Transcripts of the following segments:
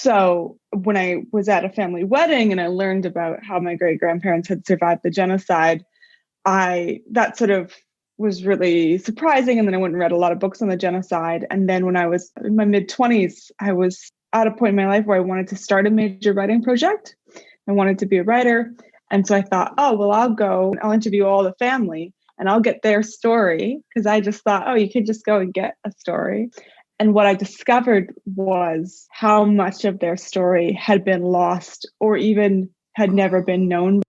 So when I was at a family wedding and I learned about how my great grandparents had survived the genocide, that sort of was really surprising. And then I went and read a lot of books on the genocide. And then when I was in my mid-20s, I was at a point in my life where I wanted to start a major writing project. I wanted to be a writer. And so I thought, oh, well, I'll interview all the family and I'll get their story, because I just thought, oh, you could just go and get a story. And what I discovered was how much of their story had been lost or even had never been known.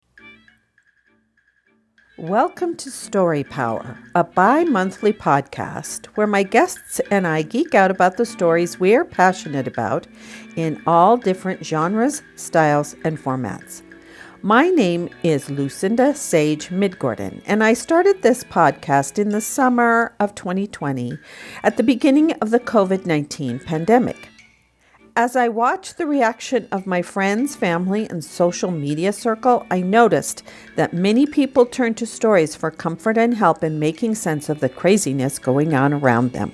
Welcome to Story Power, a bi-monthly podcast where my guests and I geek out about the stories we're passionate about in all different genres, styles, and formats. My name is Lucinda Sage-Midgorden, and I started this podcast in the summer of 2020 at the beginning of the COVID-19 pandemic. As I watched the reaction of my friends, family, and social media circle, I noticed that many people turned to stories for comfort and help in making sense of the craziness going on around them.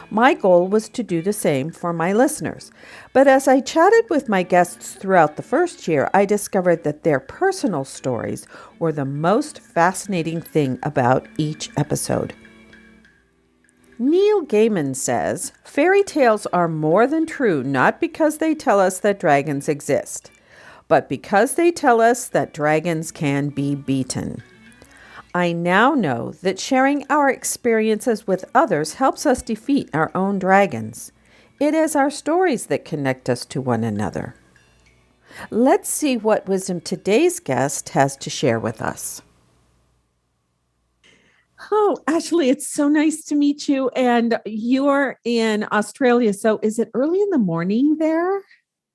My goal was to do the same for my listeners, but as I chatted with my guests throughout the first year, I discovered that their personal stories were the most fascinating thing about each episode. Neil Gaiman says, fairy tales are more than true not because they tell us that dragons exist, but because they tell us that dragons can be beaten. I now know that sharing our experiences with others helps us defeat our own dragons. It is our stories that connect us to one another. Let's see what wisdom today's guest has to share with us. Oh, Ashely, it's so nice to meet you. And you're in Australia. So is it early in the morning there?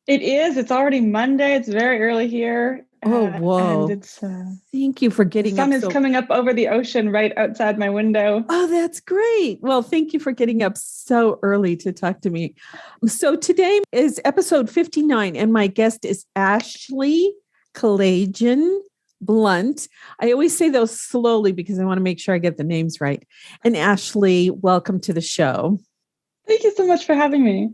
It is. It's already Monday. It's very early here. Oh, whoa. And it's thank you for getting up. The sun is coming up over the ocean right outside my window. Oh, that's great. Well, thank you for getting up so early to talk to me. So today is episode 59, and my guest is Ashely Kalagian Blunt. I always say those slowly because I want to make sure I get the names right. And Ashely, welcome to the show. Thank you so much for having me.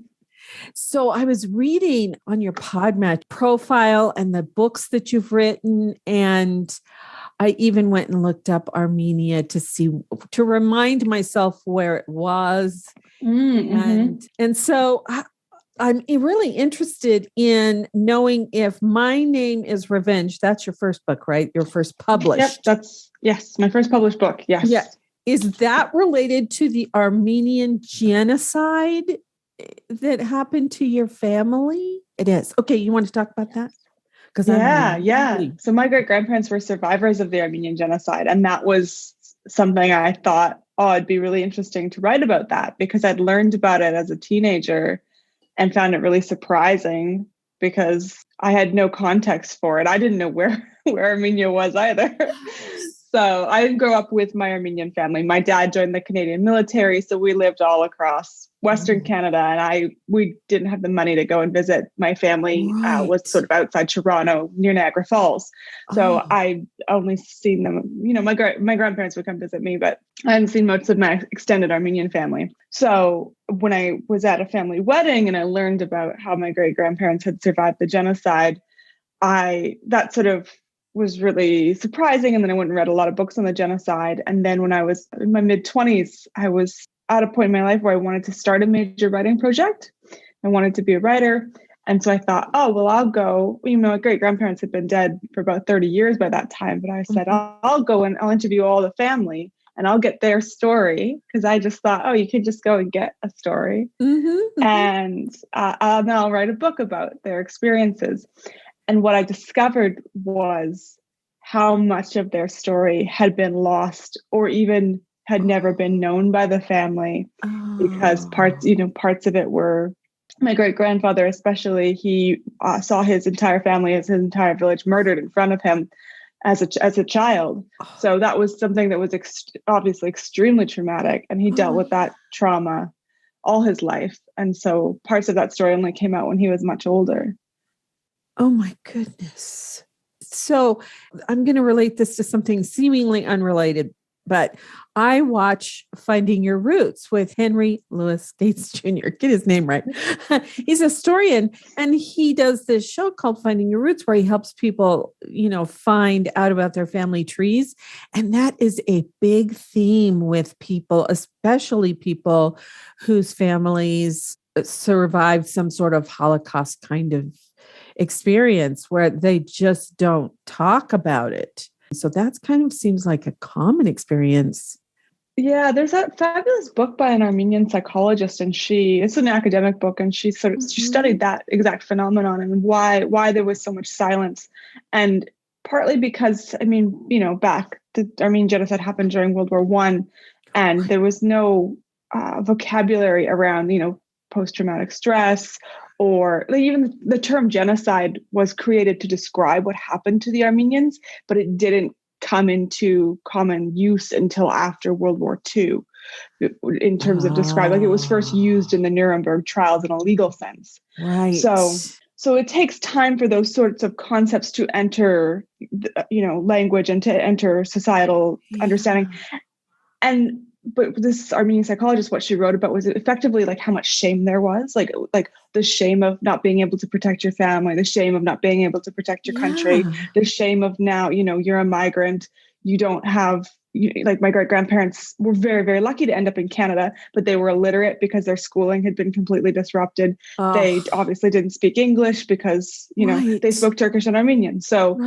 So I was reading on your Podmatch profile and the books that you've written, and I even went and looked up Armenia to remind myself where it was. Mm-hmm. And so I'm really interested in knowing if My Name is Revenge. That's your first book, right? Your first published. Yep, yes, my first published book. Yes. Yeah. Is that related to the Armenian Genocide that happened to your family? It is. Okay, you want to talk about that? Yeah. So my great grandparents were survivors of the Armenian Genocide, and that was something I thought, it'd be really interesting to write about that, because I'd learned about it as a teenager and found it really surprising because I had no context for it. I didn't know where Armenia was either. So I didn't grow up with my Armenian family. My dad joined the Canadian military, so we lived all across Western Canada, and we didn't have the money to go and visit. My family was sort of outside Toronto, near Niagara Falls. So I only seen them. My grandparents would come visit me, but I hadn't seen most of my extended Armenian family. So when I was at a family wedding and I learned about how my great grandparents had survived the genocide, that sort of was really surprising. And then I went and read a lot of books on the genocide. And then when I was in my mid-20s, I was at a point in my life where I wanted to start a major writing project. I wanted to be a writer. And so I thought, oh, well, I'll go. My great grandparents had been dead for about 30 years by that time. But I said, I'll go and I'll interview all the family and I'll get their story, because I just thought, oh, you could just go and get a story. And I'll write a book about their experiences. And what I discovered was how much of their story had been lost or even had never been known by the family, because parts of it were, my great grandfather especially, he saw his entire family, his entire village murdered in front of him as a child. So that was something that was obviously extremely traumatic, and he dealt with that trauma all his life. And so parts of that story only came out when he was much older. Oh my goodness. So I'm going to relate this to something seemingly unrelated, But I watch Finding Your Roots with Henry Louis Gates Jr. Get his name right. He's a historian, and he does this show called Finding Your Roots, where he helps people, find out about their family trees. And that is a big theme with people, especially people whose families survived some sort of Holocaust kind of experience where they just don't talk about it. So that's kind of seems like a common experience. Yeah, there's that fabulous book by an Armenian psychologist, and it's an academic book, and she studied that exact phenomenon and why there was so much silence. And partly because, back the Armenian Genocide happened during World War I, and there was no vocabulary around, post-traumatic stress, or even the term genocide was created to describe what happened to the Armenians, but it didn't come into common use until after World War II in terms of describe, like it was first used in the Nuremberg trials in a legal sense. Right. So it takes time for those sorts of concepts to enter, language and to enter societal understanding. But this Armenian psychologist, what she wrote about was effectively like how much shame there was, like the shame of not being able to protect your family, the shame of not being able to protect your country, the shame of now, you're a migrant, you don't have, like my great-grandparents were very, very lucky to end up in Canada, but they were illiterate because their schooling had been completely disrupted. Oh. They obviously didn't speak English because, they spoke Turkish and Armenian. So,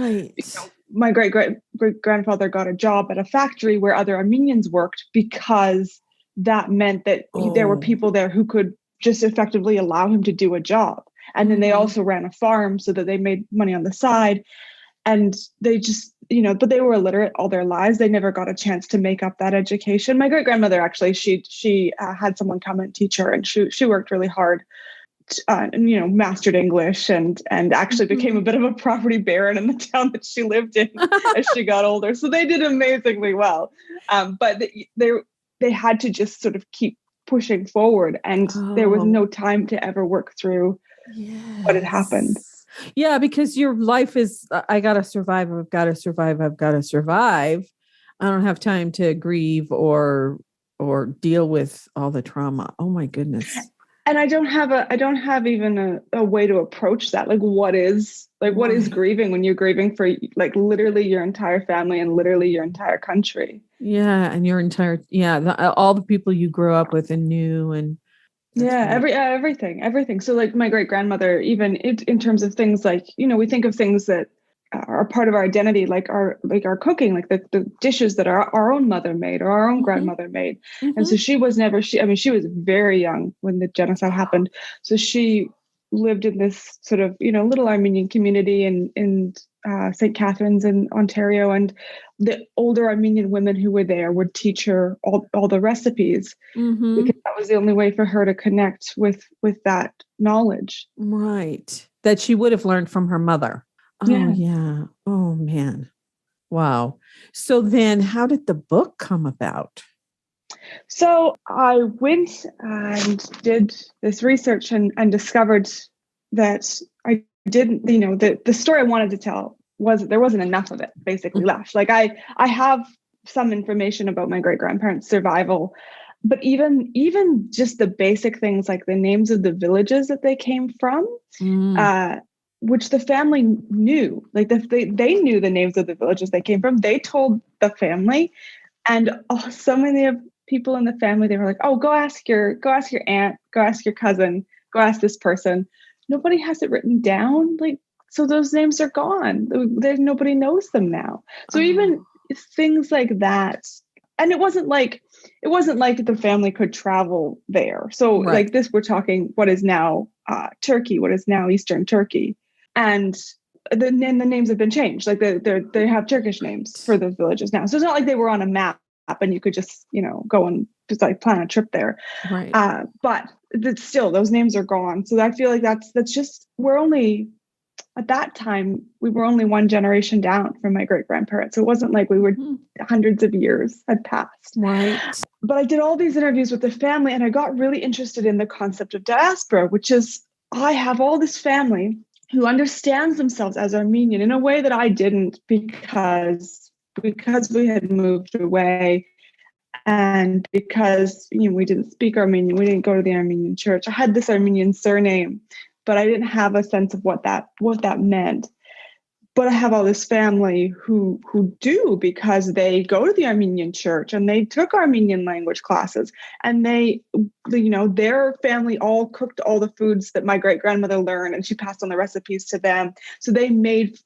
my great-grandfather got a job at a factory where other Armenians worked because that meant that there were people there who could just effectively allow him to do a job. And then they also ran a farm so that they made money on the side. And they just, but they were illiterate all their lives. They never got a chance to make up that education. My great-grandmother, actually, she had someone come and teach her, and she worked really hard. Mastered English and actually became a bit of a property baron in the town that she lived in as she got older. So they did amazingly well. But they had to just sort of keep pushing forward, and there was no time to ever work through what had happened. Yeah, because your life is, I got to survive. I've got to survive. I've got to survive. I don't have time to grieve or deal with all the trauma. Oh my goodness. And I don't have even a way to approach that. Like, what is grieving when you're grieving for like literally your entire family and literally your entire country? Yeah. And your entire, all the people you grew up with and knew, and everything. So like my great-grandmother, even in terms of things like, we think of things that are part of our identity, like our cooking, like the dishes that our own mother made or our own grandmother made. And so she was very young when the genocide happened. So she lived in this sort of, little Armenian community in St. Catharines in Ontario. And the older Armenian women who were there would teach her all the recipes because that was the only way for her to connect with that knowledge. Right. That she would have learned from her mother. Oh, yeah. Oh, man. Wow. So then how did the book come about? So I went and did this research and discovered that I didn't, the story I wanted to tell there wasn't enough of it basically left. Like I have some information about my great-grandparents' survival, but even just the basic things like the names of the villages that they came from, which the family knew, like they knew the names of the villages they came from. They told the family, and so many of people in the family, they were like, "Oh, go ask your aunt, go ask your cousin, go ask this person." Nobody has it written down, like, so those names are gone. Nobody knows them now. So even things like that, and it wasn't like the family could travel there. So like this, we're talking what is now Turkey, what is now Eastern Turkey. And the names have been changed. Like they have Turkish names for those villages now. So it's not like they were on a map and you could just, go and just like plan a trip there. Right. But still, those names are gone. So I feel like that's just, at that time, we were only one generation down from my great-grandparents. So it wasn't like we were hundreds of years had passed. Right. But I did all these interviews with the family, and I got really interested in the concept of diaspora, which is I have all this family who understands themselves as Armenian in a way that I didn't because we had moved away. And because, we didn't speak Armenian, we didn't go to the Armenian church. I had this Armenian surname, but I didn't have a sense of what that meant. But I have all this family who do, because they go to the Armenian church and they took Armenian language classes, and their family all cooked all the foods that my great grandmother learned, and she passed on the recipes to them. So they made,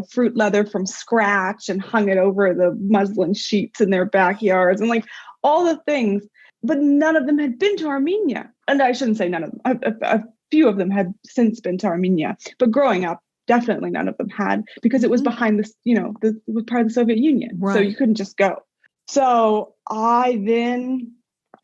fruit leather from scratch and hung it over the muslin sheets in their backyards and like all the things. But none of them had been to Armenia. And I shouldn't say none of them. A few of them had since been to Armenia. But growing up, definitely none of them had, because it was behind this, it was part of the Soviet Union. Right. So you couldn't just go. So I then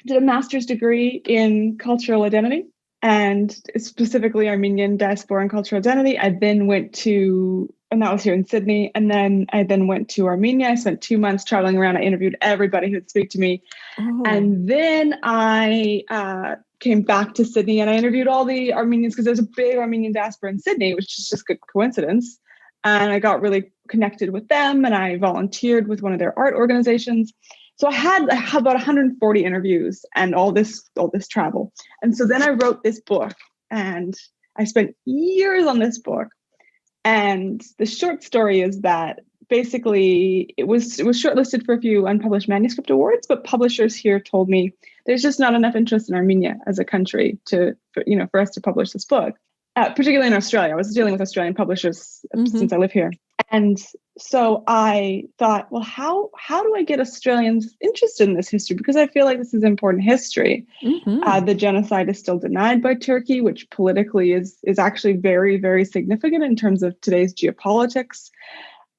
did a master's degree in cultural identity, and specifically Armenian diaspora and cultural identity. I then went to, and that was here in Sydney. And then I went to Armenia. I spent 2 months traveling around. I interviewed everybody who would speak to me. Oh. And then I came back to Sydney and I interviewed all the Armenians, because there's a big Armenian diaspora in Sydney, which is just good coincidence. And I got really connected with them, and I volunteered with one of their art organizations. So I had about 140 interviews and all this travel. And so then I wrote this book, and I spent years on this book. And the short story is that basically it was shortlisted for a few unpublished manuscript awards, but publishers here told me there's just not enough interest in Armenia as a country for us to publish this book, particularly in Australia. I was dealing with Australian publishers since I live here. And so I thought, well, how do I get Australians interested in this history? Because I feel like this is important history. The genocide is still denied by Turkey, which politically is actually very, very significant in terms of today's geopolitics.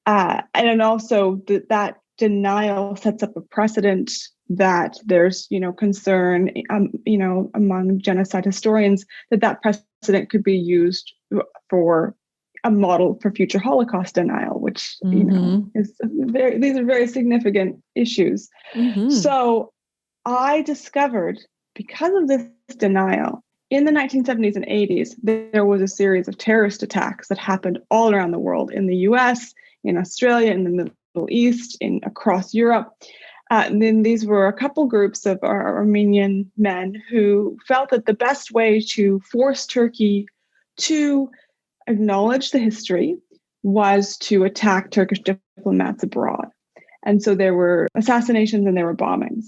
And also that denial sets up a precedent that there's, concern, among genocide historians that precedent could be used for a model for future Holocaust denial, which, these are very significant issues. So I discovered, because of this denial, in the 1970s and 80s, there was a series of terrorist attacks that happened all around the world, in the US, in Australia, in the Middle East, across Europe. And then these were a couple groups of our Armenian men who felt that the best way to force Turkey to acknowledge the history was to attack Turkish diplomats abroad. And so there were assassinations and there were bombings.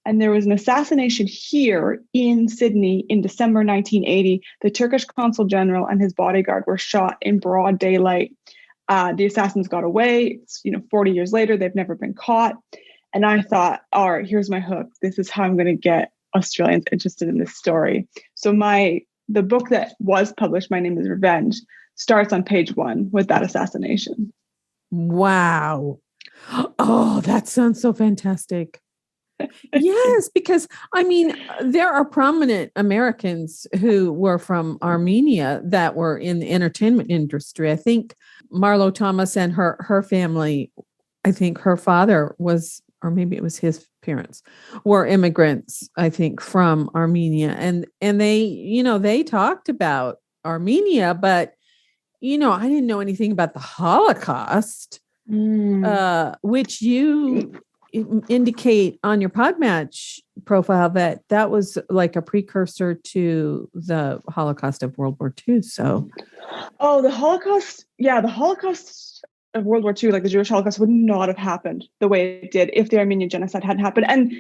And there was an assassination here in Sydney in December 1980. The Turkish consul general and his bodyguard were shot in broad daylight. The assassins got away. It's, 40 years later, they've never been caught. And I thought, all right, here's my hook. This is how I'm going to get Australians interested in this story. So the book that was published, My Name is Revenge, starts on page 1 with that assassination. Wow. Oh, that sounds so fantastic. Yes, because there are prominent Americans who were from Armenia that were in the entertainment industry. I think Marlo Thomas and her family, I think her father was, or maybe it was his parents, were immigrants, I think, from Armenia. And they, they talked about Armenia, but, I didn't know anything about the Holocaust, which you indicate on your Podmatch profile that was like a precursor to the Holocaust of World War II. So, the Holocaust of World War II, like the Jewish Holocaust, would not have happened the way it did if the Armenian Genocide hadn't happened. And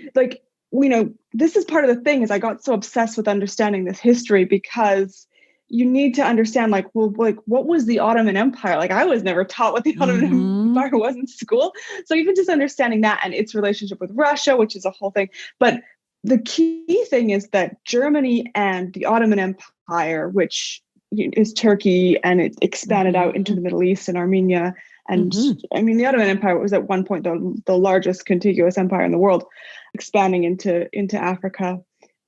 this is part of the thing, is I got so obsessed with understanding this history, because you need to understand, what was the Ottoman Empire? I was never taught what the Ottoman Empire was in school. So even just understanding that and its relationship with Russia, which is a whole thing. But the key thing is that Germany and the Ottoman Empire, which is Turkey, and it expanded out into the Middle East and Armenia. And the Ottoman Empire was at one point the largest contiguous empire in the world, expanding into Africa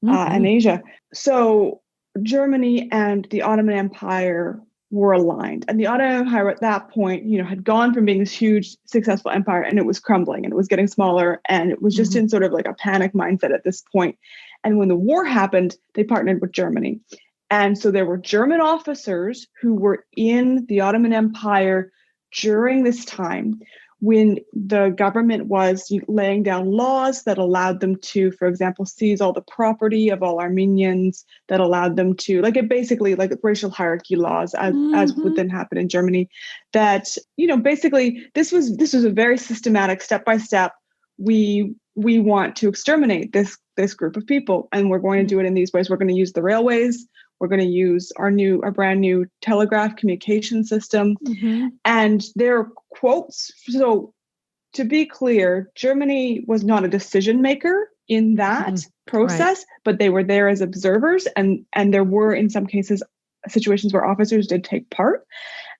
and Asia. So Germany and the Ottoman Empire were aligned. And the Ottoman Empire at that point, had gone from being this huge, successful empire, and it was crumbling, and it was getting smaller, and it was just in sort of like a panic mindset at this point. And when the war happened, they partnered with Germany. And so there were German officers who were in the Ottoman Empire during this time, when the government was laying down laws that allowed them to, for example, seize all the property of all Armenians, that allowed them to, like, it basically, like racial hierarchy laws, as would then happen in Germany, that, basically this was a very systematic, step by step. We want to exterminate this group of people, and we're going to do it in these ways. We're going to use the railways. We're going to use our brand new telegraph communication system. And there are quotes. So to be clear, Germany was not a decision maker in that process, but they were there as observers. And there were, in some cases, situations where officers did take part.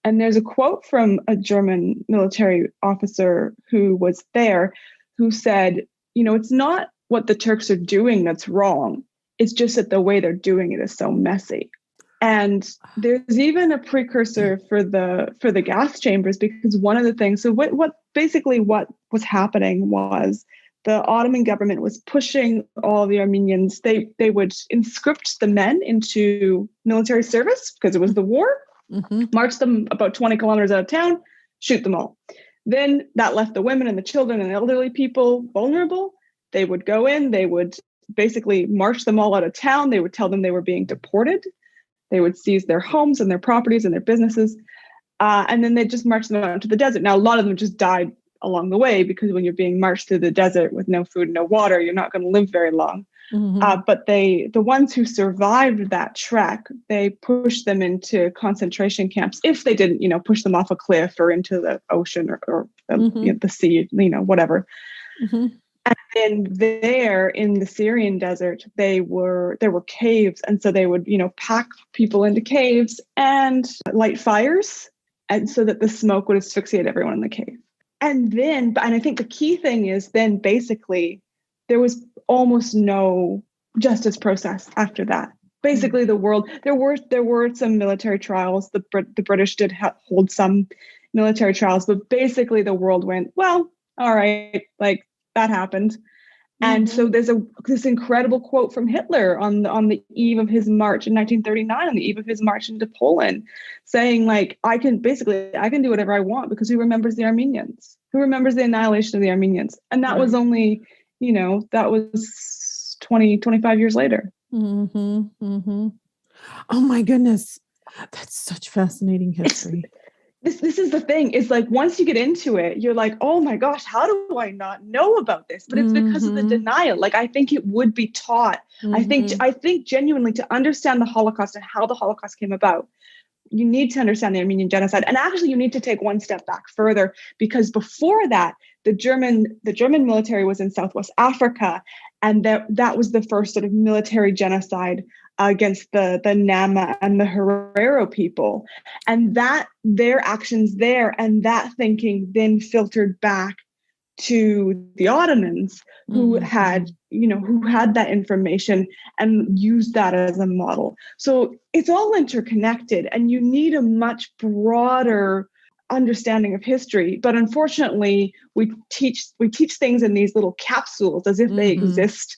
And there's a quote from a German military officer who was there, who said, it's not what the Turks are doing that's wrong. It's just that the way they're doing it is so messy. And there's even a precursor for the gas chambers, because one of the things, so what was happening was the Ottoman government was pushing all the Armenians. They would inscript the men into military service because it was the war, march them about 20 kilometers out of town, shoot them all. Then that left the women and the children and elderly people vulnerable. They would go in, they would basically march them all out of town. They would tell them they were being deported. They would seize their homes and their properties and their businesses. And then they'd just march them out into the desert. Now, a lot of them just died along the way, because when you're being marched through the desert with no food, no water, you're not going to live very long. But the ones who survived that trek, they pushed them into concentration camps if they didn't, push them off a cliff or into the ocean or the sea, whatever. And then there in the Syrian desert, there were caves. And so they would, pack people into caves and light fires, and so that the smoke would asphyxiate everyone in the cave. And I think the key thing is then basically there was almost no justice process after that. Basically, the world, there were some military trials. The British did hold some military trials, but basically the world went, well, all right, like that happened. And so there's this incredible quote from Hitler on the eve of his march in 1939, on the eve of his march into Poland, saying, like, I can do whatever I want, because who remembers the Armenians? Who remembers the annihilation of the Armenians? And that was only, that was 25 years later. Oh my goodness. That's such fascinating history. This is the thing. It's like, once you get into it, you're like, oh my gosh, how do I not know about this? But it's because of the denial. Like, I think it would be taught. I think genuinely, to understand the Holocaust and how the Holocaust came about, you need to understand the Armenian Genocide. And actually, you need to take one step back further, because before that, the German military was in Southwest Africa, and that was the first sort of military genocide against the Nama and the Herero people, and that their actions there and that thinking then filtered back to the Ottomans, who had that information and used that as a model. So it's all interconnected, and you need a much broader understanding of history. But unfortunately, we teach things in these little capsules as if they exist,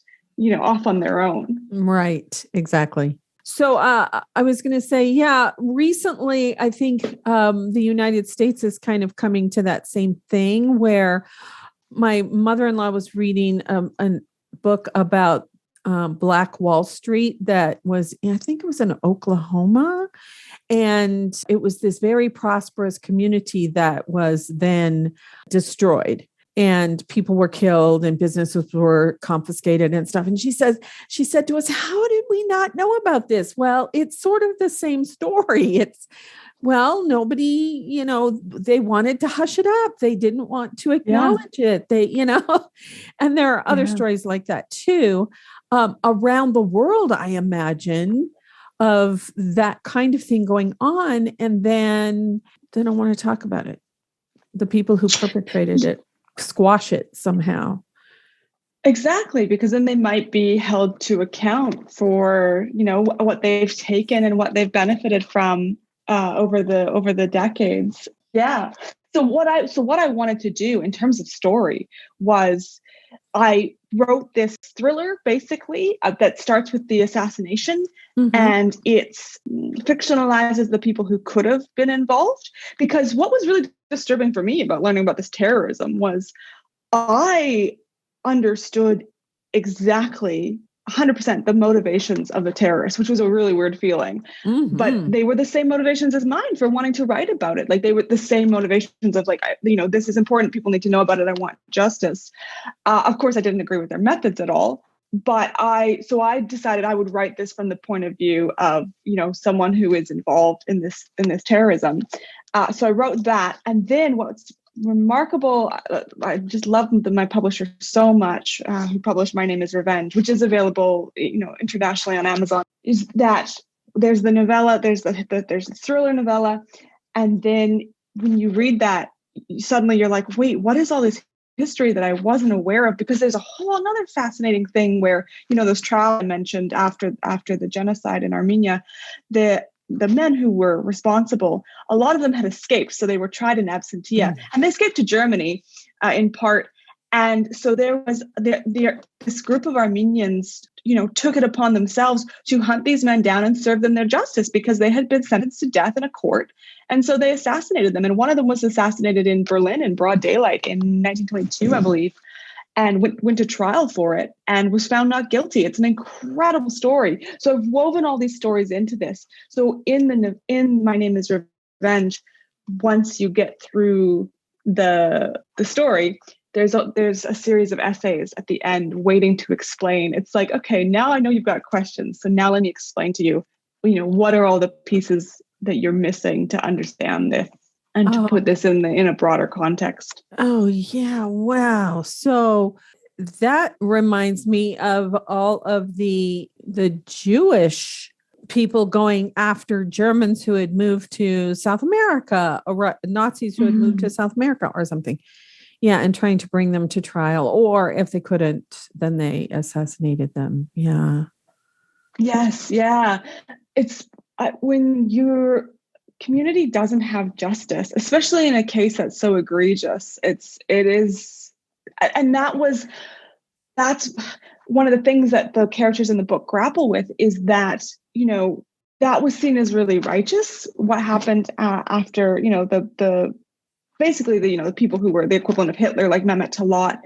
off on their own. Right. Exactly. So I was going to say, recently, I think the United States is kind of coming to that same thing, where my mother-in-law was reading a book about Black Wall Street that was, I think it was in Oklahoma. And it was this very prosperous community that was then destroyed, and people were killed and businesses were confiscated and stuff. And she said to us, how did we not know about this? Well, it's sort of the same story. Nobody, they wanted to hush it up. They didn't want to acknowledge it. And there are other stories like that too, around the world, I imagine, of that kind of thing going on. And then they don't want to talk about it. The people who perpetrated it squash it somehow. Exactly, because then they might be held to account for, what they've taken and what they've benefited from over the decades. Yeah. So what I wanted to do in terms of story was I wrote this thriller basically that starts with the assassination, and it's fictionalizes the people who could have been involved. Because what was really disturbing for me about learning about this terrorism was I understood exactly 100% the motivations of the terrorists, which was a really weird feeling. But they were the same motivations as mine for wanting to write about it. Like they were the same motivations of like, this is important. People need to know about it. I want justice. Of course, I didn't agree with their methods at all. But I decided I would write this from the point of view of, someone who is involved in this terrorism. So I wrote that. And then what's remarkable, I just love my publisher so much, who published My Name is Revenge, which is available, internationally on Amazon, is that there's the novella, there's the thriller novella, and then when you read that, suddenly you're like, wait, what is all this history that I wasn't aware of? Because there's a whole another fascinating thing where, those trials I mentioned after the genocide in Armenia, the men who were responsible, a lot of them had escaped. So they were tried in absentia, and they escaped to Germany in part. And so there was this group of Armenians, took it upon themselves to hunt these men down and serve them their justice because they had been sentenced to death in a court. And so they assassinated them. And one of them was assassinated in Berlin in broad daylight in 1922, I believe, and went to trial for it and was found not guilty. It's an incredible story. So I've woven all these stories into this. So in My Name is Revenge, once you get through the story, there's a series of essays at the end waiting to explain. It's like, okay, now I know you've got questions. So now let me explain to you, what are all the pieces that you're missing to understand this and to put this in a broader context. Oh, yeah. Wow. So that reminds me of all of the Jewish people going after Germans who had moved to South America, or Nazis who had moved to South America or something. Yeah. And trying to bring them to trial, or if they couldn't, then they assassinated them. Yeah. Yes. Yeah. It's when your community doesn't have justice, especially in a case that's so egregious. It is. And that's one of the things that the characters in the book grapple with, is that, that was seen as really righteous. What happened after, basically the people who were the equivalent of Hitler, like Mehmet Talat,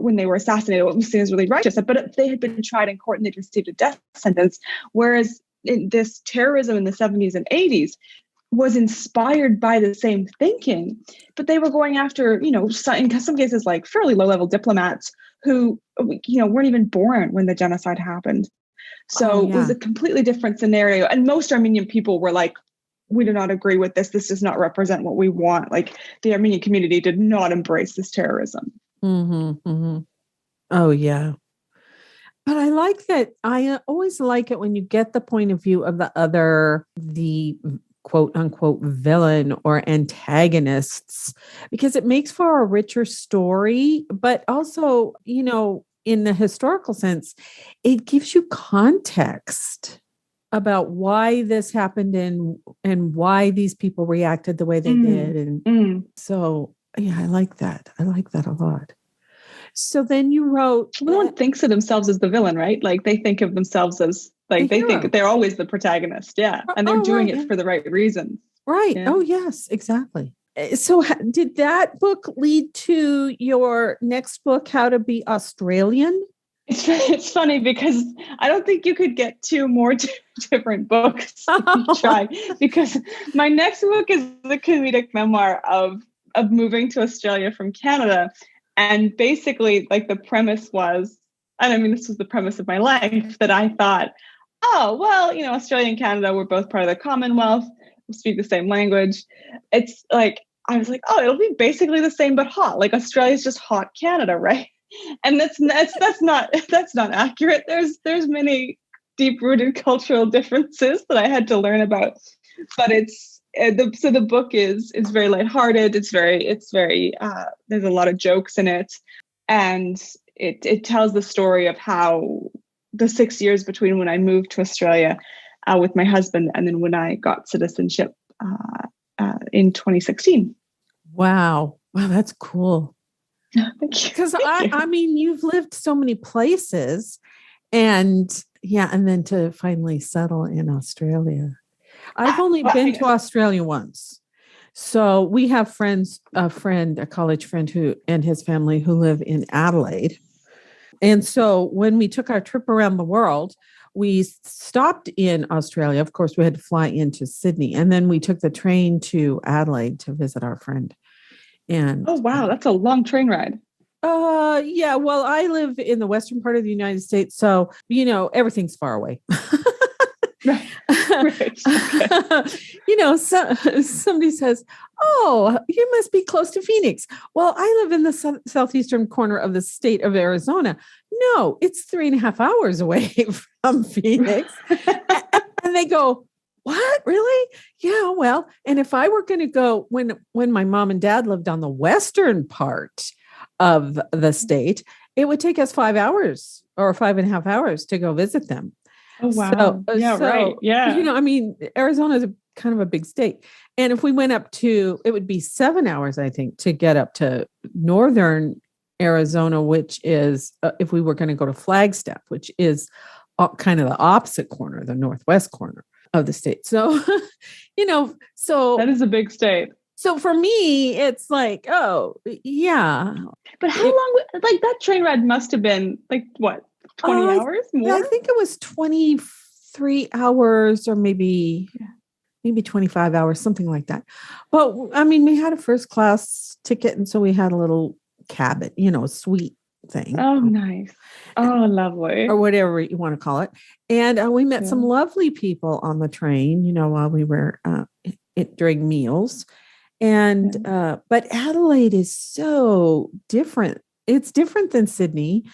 when they were assassinated, what was seen as really righteous. But they had been tried in court and they'd received a death sentence. Whereas this terrorism in the 70s and 80s was inspired by the same thinking, but they were going after, in some cases, like fairly low-level diplomats who, weren't even born when the genocide happened. So it was a completely different scenario. And most Armenian people were like, we do not agree with this. This does not represent what we want. Like, the Armenian community did not embrace this terrorism. Oh, yeah. But I like that. I always like it when you get the point of view of the quote unquote villain or antagonists, because it makes for a richer story, but also, in the historical sense, it gives you context about why this happened and why these people reacted the way they did. And so, yeah, I like that. I like that a lot. So then you wrote... No one thinks of themselves as the villain, right? Like, they think of themselves as, like, they think they're always the protagonist. Yeah. And they're doing it for the right reasons. Right. Yeah. Oh, yes, exactly. So did that book lead to your next book, How to Be Australian? It's funny because I don't think you could get two more different books if you try, because my next book is the comedic memoir of moving to Australia from Canada. And basically, like, the premise was, and I mean, this was the premise of my life, that I thought, oh, well, Australia and Canada were both part of the Commonwealth. We speak the same language. It's like, I was like, oh, it'll be basically the same, but hot. Like, Australia's just hot Canada, right? And that's not accurate. There's many deep-rooted cultural differences that I had to learn about. But so the book is very lighthearted. It's very there's a lot of jokes in it, and it tells the story of how the 6 years between when I moved to Australia with my husband and then when I got citizenship in 2016. Wow, that's cool. Because I mean, you've lived so many places, and then to finally settle in Australia. I've only been to Australia once. So we have a college friend who and his family who live in Adelaide. And so when we took our trip around the world, we stopped in Australia. Of course, we had to fly into Sydney, and then we took the train to Adelaide to visit our friend. And oh, wow, that's a long train ride. Yeah. Well, I live in the western part of the United States, so everything's far away. Right. Okay. Somebody says, "Oh, you must be close to Phoenix." Well, I live in the southeastern corner of the state of Arizona. No, it's 3.5 hours away from Phoenix. And they go, "What? Really?" Yeah, well, and if I were going to go when my mom and dad lived on the western part of the state, it would take us 5 hours or 5.5 hours to go visit them. Oh, wow. Right. Yeah. I mean, Arizona is kind of a big state. And if we went up to, it would be 7 hours, I think, to get up to northern Arizona, which is, if we were going to go to Flagstaff, which is kind of the opposite corner, the northwest corner of the state. So, so. That is a big state. So for me, it's like, oh, yeah. But how long, that train ride must have been like, what, 20 hours more? I think it was 23 hours or maybe 25 hours, something like that. But I mean, we had a first class ticket. And so we had a little cabin, a suite thing. Oh, nice. Oh, lovely. Or whatever you want to call it. And we met some lovely people on the train, while we were during meals. And, but Adelaide is so different. It's different than Sydney,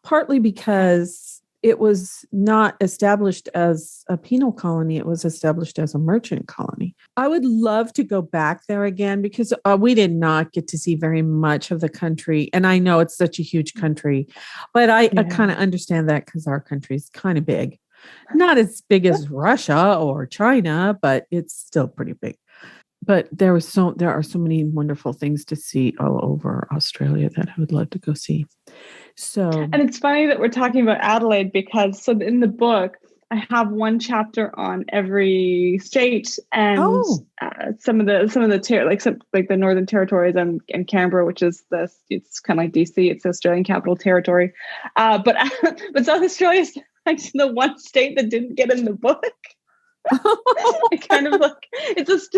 partly because it was not established as a penal colony. It was established as a merchant colony. I would love to go back there again because we did not get to see very much of the country. And I know it's such a huge country, but I kind of understand that because our country is kind of big. Not as big as Russia or China, but it's still pretty big. But there are so many wonderful things to see all over Australia that I would love to go see. So, and it's funny that we're talking about Adelaide because in the book I have one chapter on every state and some of the like the Northern Territories and Canberra, which is it's kind of like DC, it's the Australian Capital Territory, but South Australia is actually the one state that didn't get in the book. It kind of like it's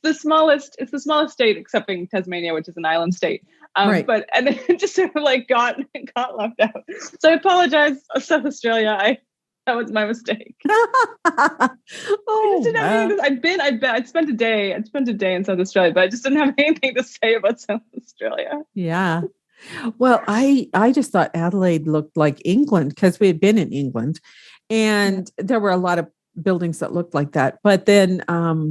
the smallest state excepting Tasmania, which is an island state, right. But and it just sort of like got left out. So I apologize, South Australia. That was my mistake. I spent a day in South Australia, but I just didn't have anything to say about South Australia. Yeah. Well, I just thought Adelaide looked like England because we had been in England, and there were a lot of buildings that looked like that. But then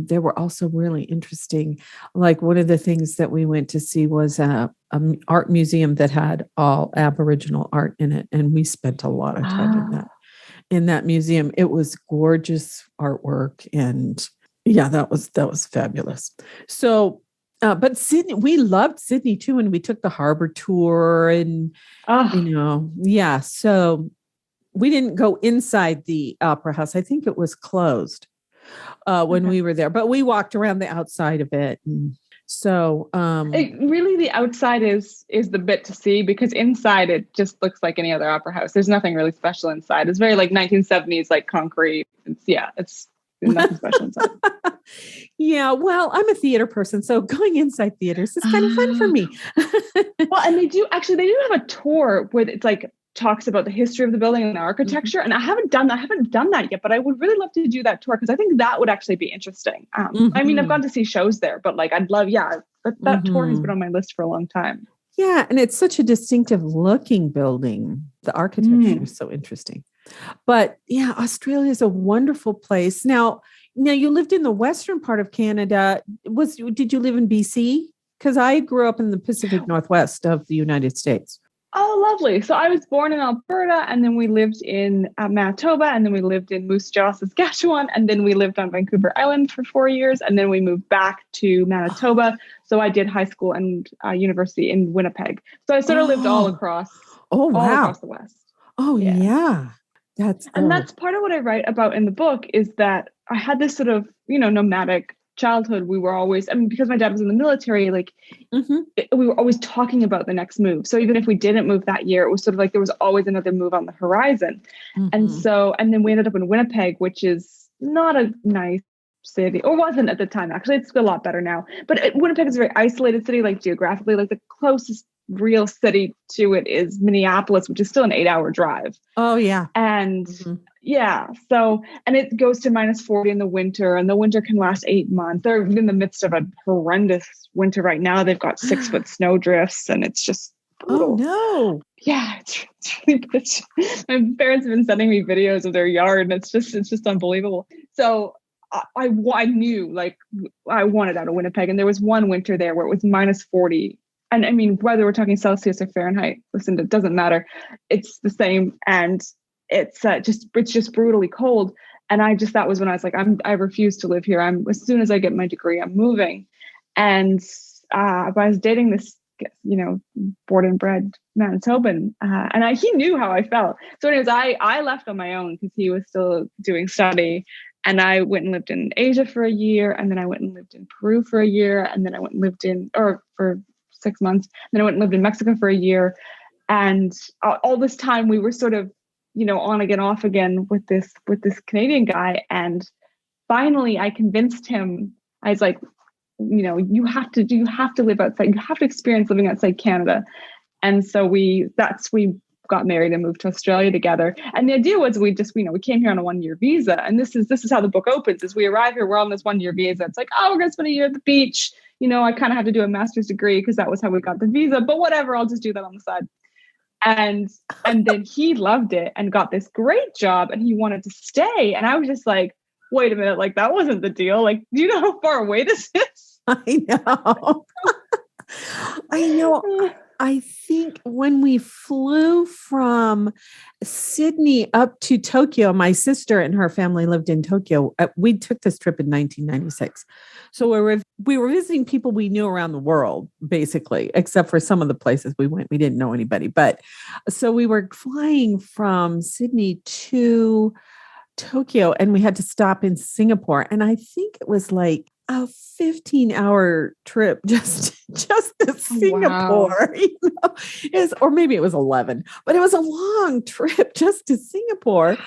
there were also really interesting, like one of the things that we went to see was an art museum that had all Aboriginal art in it. And we spent a lot of time in that museum. It was gorgeous artwork. And that was fabulous. So, but Sydney, we loved Sydney too. And we took the harbor tour and, so we didn't go inside the opera house. I think it was closed when we were there, but we walked around the outside of it. And so really the outside is the bit to see because inside it just looks like any other opera house. There's nothing really special inside. It's very like 1970s, like concrete. It's nothing special inside. Yeah. Well, I'm a theater person, so going inside theaters is kind of fun for me. Well, and they do have a tour where it's like, talks about the history of the building and the architecture. And I haven't done that yet, but I would really love to do that tour because I think that would actually be interesting. I mean, I've gone to see shows there, but like, I'd love, that tour has been on my list for a long time. Yeah. And it's such a distinctive looking building. The architecture is so interesting, but Australia is a wonderful place. Now you lived in the western part of Canada. Did you live in BC? Because I grew up in the Pacific Northwest of the United States. Oh, lovely. So I was born in Alberta, and then we lived in Manitoba, and then we lived in Moose Jaw, Saskatchewan, and then we lived on Vancouver Island for 4 years, and then we moved back to Manitoba. So I did high school and university in Winnipeg. So I sort of lived all across the West. Oh, yeah. And that's part of what I write about in the book, is that I had this sort of, nomadic childhood. We were always, because my dad was in the military, like we were always talking about the next move. So even if we didn't move that year, it was sort of like there was always another move on the horizon. And then we ended up in Winnipeg, which is not a nice city, or wasn't at the time. Actually, it's a lot better now. But Winnipeg is a very isolated city, like geographically. Like the closest real city to it is Minneapolis, which is still an 8-hour drive. Oh, yeah. And so, and it goes to -40 in the winter, and the winter can last 8 months. They're in the midst of a horrendous winter right now. They've got 6-foot snow drifts, and it's just brutal. Oh, no. Yeah, it's really bitch. My parents have been sending me videos of their yard, and it's just unbelievable. So I knew, like, I wanted out of Winnipeg, and there was one winter there where it was -40. And I mean, whether we're talking Celsius or Fahrenheit, listen, it doesn't matter. It's the same. And it's just brutally cold. And that was when I was like, I refuse to live here. As soon as I get my degree, I'm moving. And I was dating this, born and bred Manitoban. And he knew how I felt. So anyways, I left on my own because he was still doing study. And I went and lived in Asia for a year. And then I went and lived in Peru for a year. And then I went and lived for 6 months. Then I went and lived in Mexico for a year. And all this time we were sort of, on again, off again with this Canadian guy. And finally I convinced him. I was like, you have to live outside. You have to experience living outside Canada. And so we got married and moved to Australia together. And the idea was we came here on a 1-year visa. And this is how the book opens, is we arrive here, we're on this 1-year visa. It's like, oh, we're going to spend a year at the beach. I kind of have to do a master's degree because that was how we got the visa, but whatever, I'll just do that on the side. And then he loved it and got this great job and he wanted to stay. And I was just like, wait a minute, like that wasn't the deal. Like, do you know how far away this is? I know. I know. I think when we flew from Sydney up to Tokyo, my sister and her family lived in Tokyo. We took this trip in 1996. So we were visiting people we knew around the world, basically, except for some of the places we went. We didn't know anybody. But so we were flying from Sydney to Tokyo and we had to stop in Singapore. And I think it was like a 15-hour trip just to Singapore, wow. Or maybe it was 11, but it was a long trip just to Singapore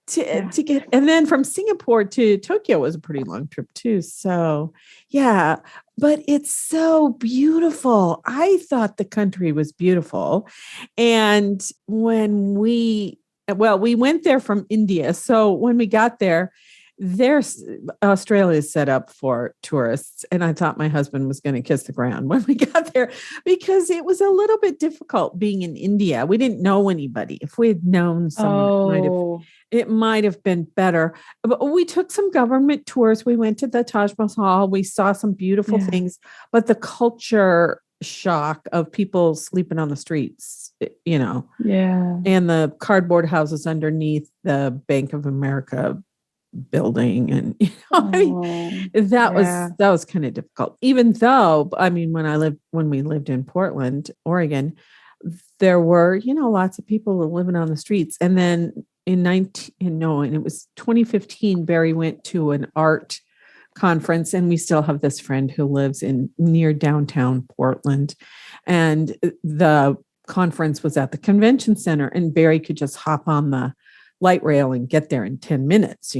to get, and then from Singapore to Tokyo was a pretty long trip too. So yeah, but it's so beautiful. I thought the country was beautiful. And when we went there from India. So when we got there, Australia is set up for tourists. And I thought my husband was going to kiss the ground when we got there because it was a little bit difficult being in India. We didn't know anybody. If we had known someone, it might have been better. But we took some government tours. We went to the Taj Mahal. We saw some beautiful things, but the culture shock of people sleeping on the streets, and the cardboard houses underneath the Bank of America building, and that was kind of difficult. Even though, when we lived in Portland, Oregon, there were lots of people living on the streets. And then it was 2015. Barry went to an art conference, and we still have this friend who lives near downtown Portland, and the conference was at the convention center, and Barry could just hop on the light rail and get there in 10 minutes,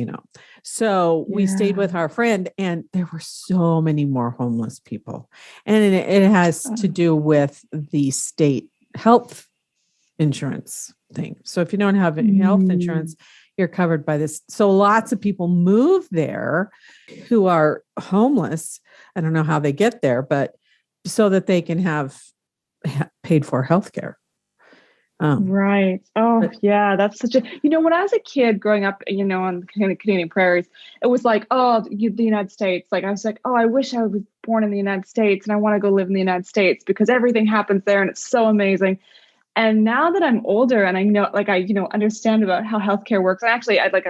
So we stayed with our friend, and there were so many more homeless people. And it has to do with the state health insurance thing. So if you don't have health insurance, you're covered by this. So lots of people move there who are homeless. I don't know how they get there, but so that they can have paid for healthcare. Right. Oh, yeah. That's such a, when I was a kid growing up, on the Canadian prairies, it was like, the United States. Like, I was like, I wish I was born in the United States and I want to go live in the United States because everything happens there and it's so amazing. And now that I'm older and I know, like, I, understand about how healthcare works. I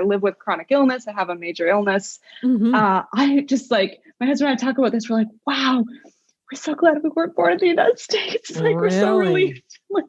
live with chronic illness. I have a major illness. I just like, my husband and I talk about this. We're like, wow, we're so glad we weren't born in the United States. Like, we're so relieved. Like,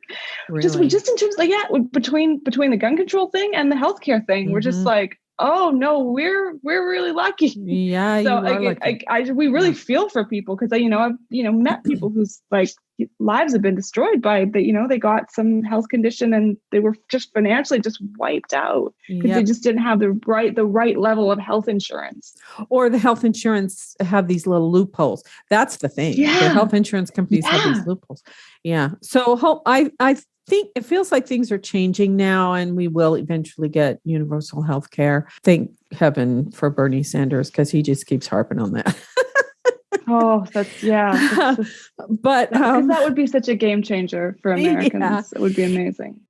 just in terms, like, between the gun control thing and the healthcare thing, we're just like, oh no, we're really lucky. Yeah. So we really feel for people, because I've met people whose like lives have been destroyed by they got some health condition and they were just financially just wiped out because they just didn't have the right level of health insurance. Or the health insurance have these little loopholes. That's the thing. The health insurance companies have these loopholes. Yeah. So I think it feels like things are changing now, and we will eventually get universal health care. Thank heaven for Bernie Sanders, because he just keeps harping on that. Oh, but that would be such a game changer for Americans. Yeah. It would be amazing.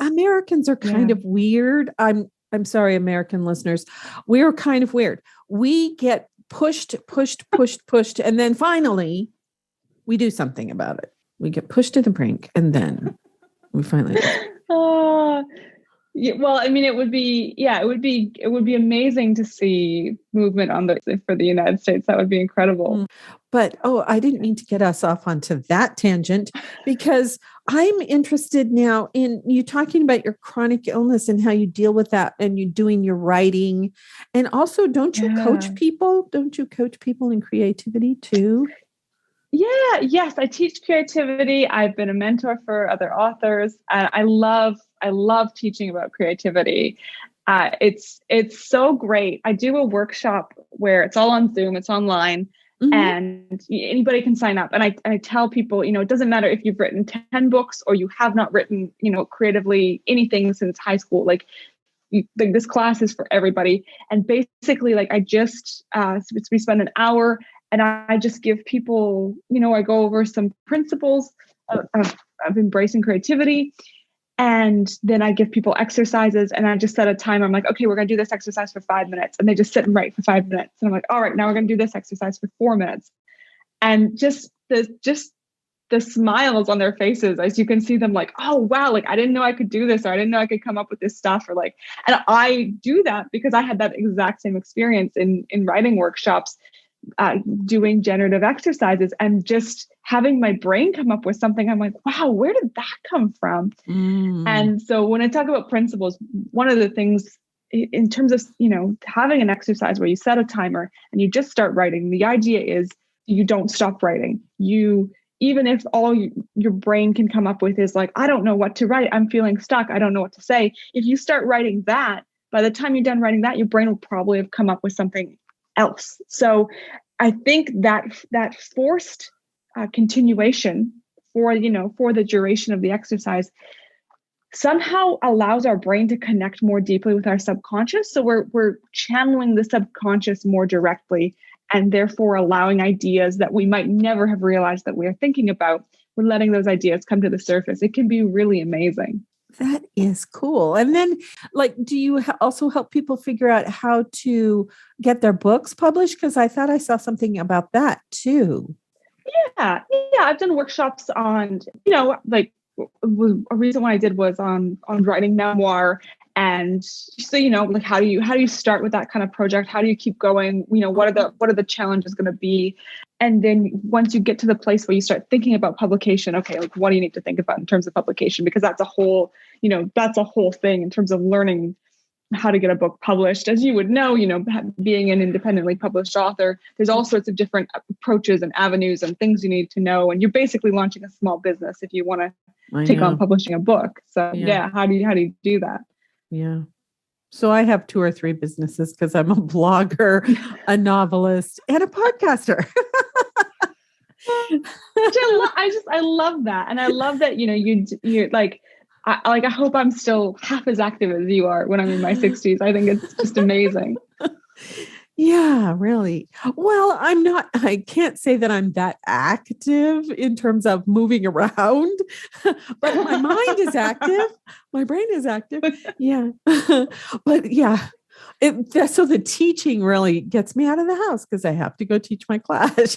Americans are kind of weird. I'm sorry, American listeners. We're kind of weird. We get pushed, and then finally we do something about it. We get pushed to the brink, and then we finally do. Well, I mean, it would be amazing to see movement for the United States. That would be incredible. But, I didn't mean to get us off onto that tangent, because I'm interested now in you talking about your chronic illness and how you deal with that, and you doing your writing. And also, don't you coach people? Don't you coach people in creativity too? Yeah. Yes. I teach creativity. I've been a mentor for other authors. And I love teaching about creativity. It's so great. I do a workshop where it's all on Zoom, it's online, and anybody can sign up. And I tell people, it doesn't matter if you've written 10 books or you have not written, creatively anything since high school. Like, this class is for everybody. And basically, like, I just, we spend an hour and I just give people, I go over some principles of embracing creativity. And then I give people exercises, and I just set a timer. I'm like, okay, we're going to do this exercise for 5 minutes. And they just sit and write for 5 minutes. And I'm like, all right, now we're going to do this exercise for 4 minutes. And just the smiles on their faces, as you can see them like, oh, wow, like, I didn't know I could do this, or I didn't know I could come up with this stuff, or like, and I do that because I had that exact same experience in writing workshops, doing generative exercises, and just having my brain come up with something. I'm like, wow, where did that come from? And so when I talk about principles, one of the things in terms of, having an exercise where you set a timer and you just start writing, the idea is you don't stop writing. Even if all your brain can come up with is like, I don't know what to write, I'm feeling stuck, I don't know what to say. If you start writing that, by the time you're done writing that, your brain will probably have come up with something else. So I think that forced continuation for the duration of the exercise somehow allows our brain to connect more deeply with our subconscious. So we're channeling the subconscious more directly, and therefore allowing ideas that we might never have realized that we are thinking about. We're letting those ideas come to the surface. It can be really amazing. That is cool. And then, like, do you also help people figure out how to get their books published? Because I thought I saw something about that too. Yeah. I've done workshops on, like, a recent one I did was on writing memoir. And so, like, how do you start with that kind of project? How do you keep going? What are the challenges going to be? And then once you get to the place where you start thinking about publication, okay, like, what do you need to think about in terms of publication? Because that's a whole thing in terms of learning how to get a book published. As you would know, being an independently published author, there's all sorts of different approaches and avenues and things you need to know. And you're basically launching a small business if you want to take on publishing a book. So how do you do that? Yeah. So I have 2 or 3 businesses because I'm a blogger, a novelist, and a podcaster. I love that. And I love that, you're like, I hope I'm still half as active as you are when I'm in my 60s. I think it's just amazing. Yeah, really. Well, I can't say that I'm that active in terms of moving around, but my mind is active. My brain is active. Yeah. But yeah, so the teaching really gets me out of the house because I have to go teach my class,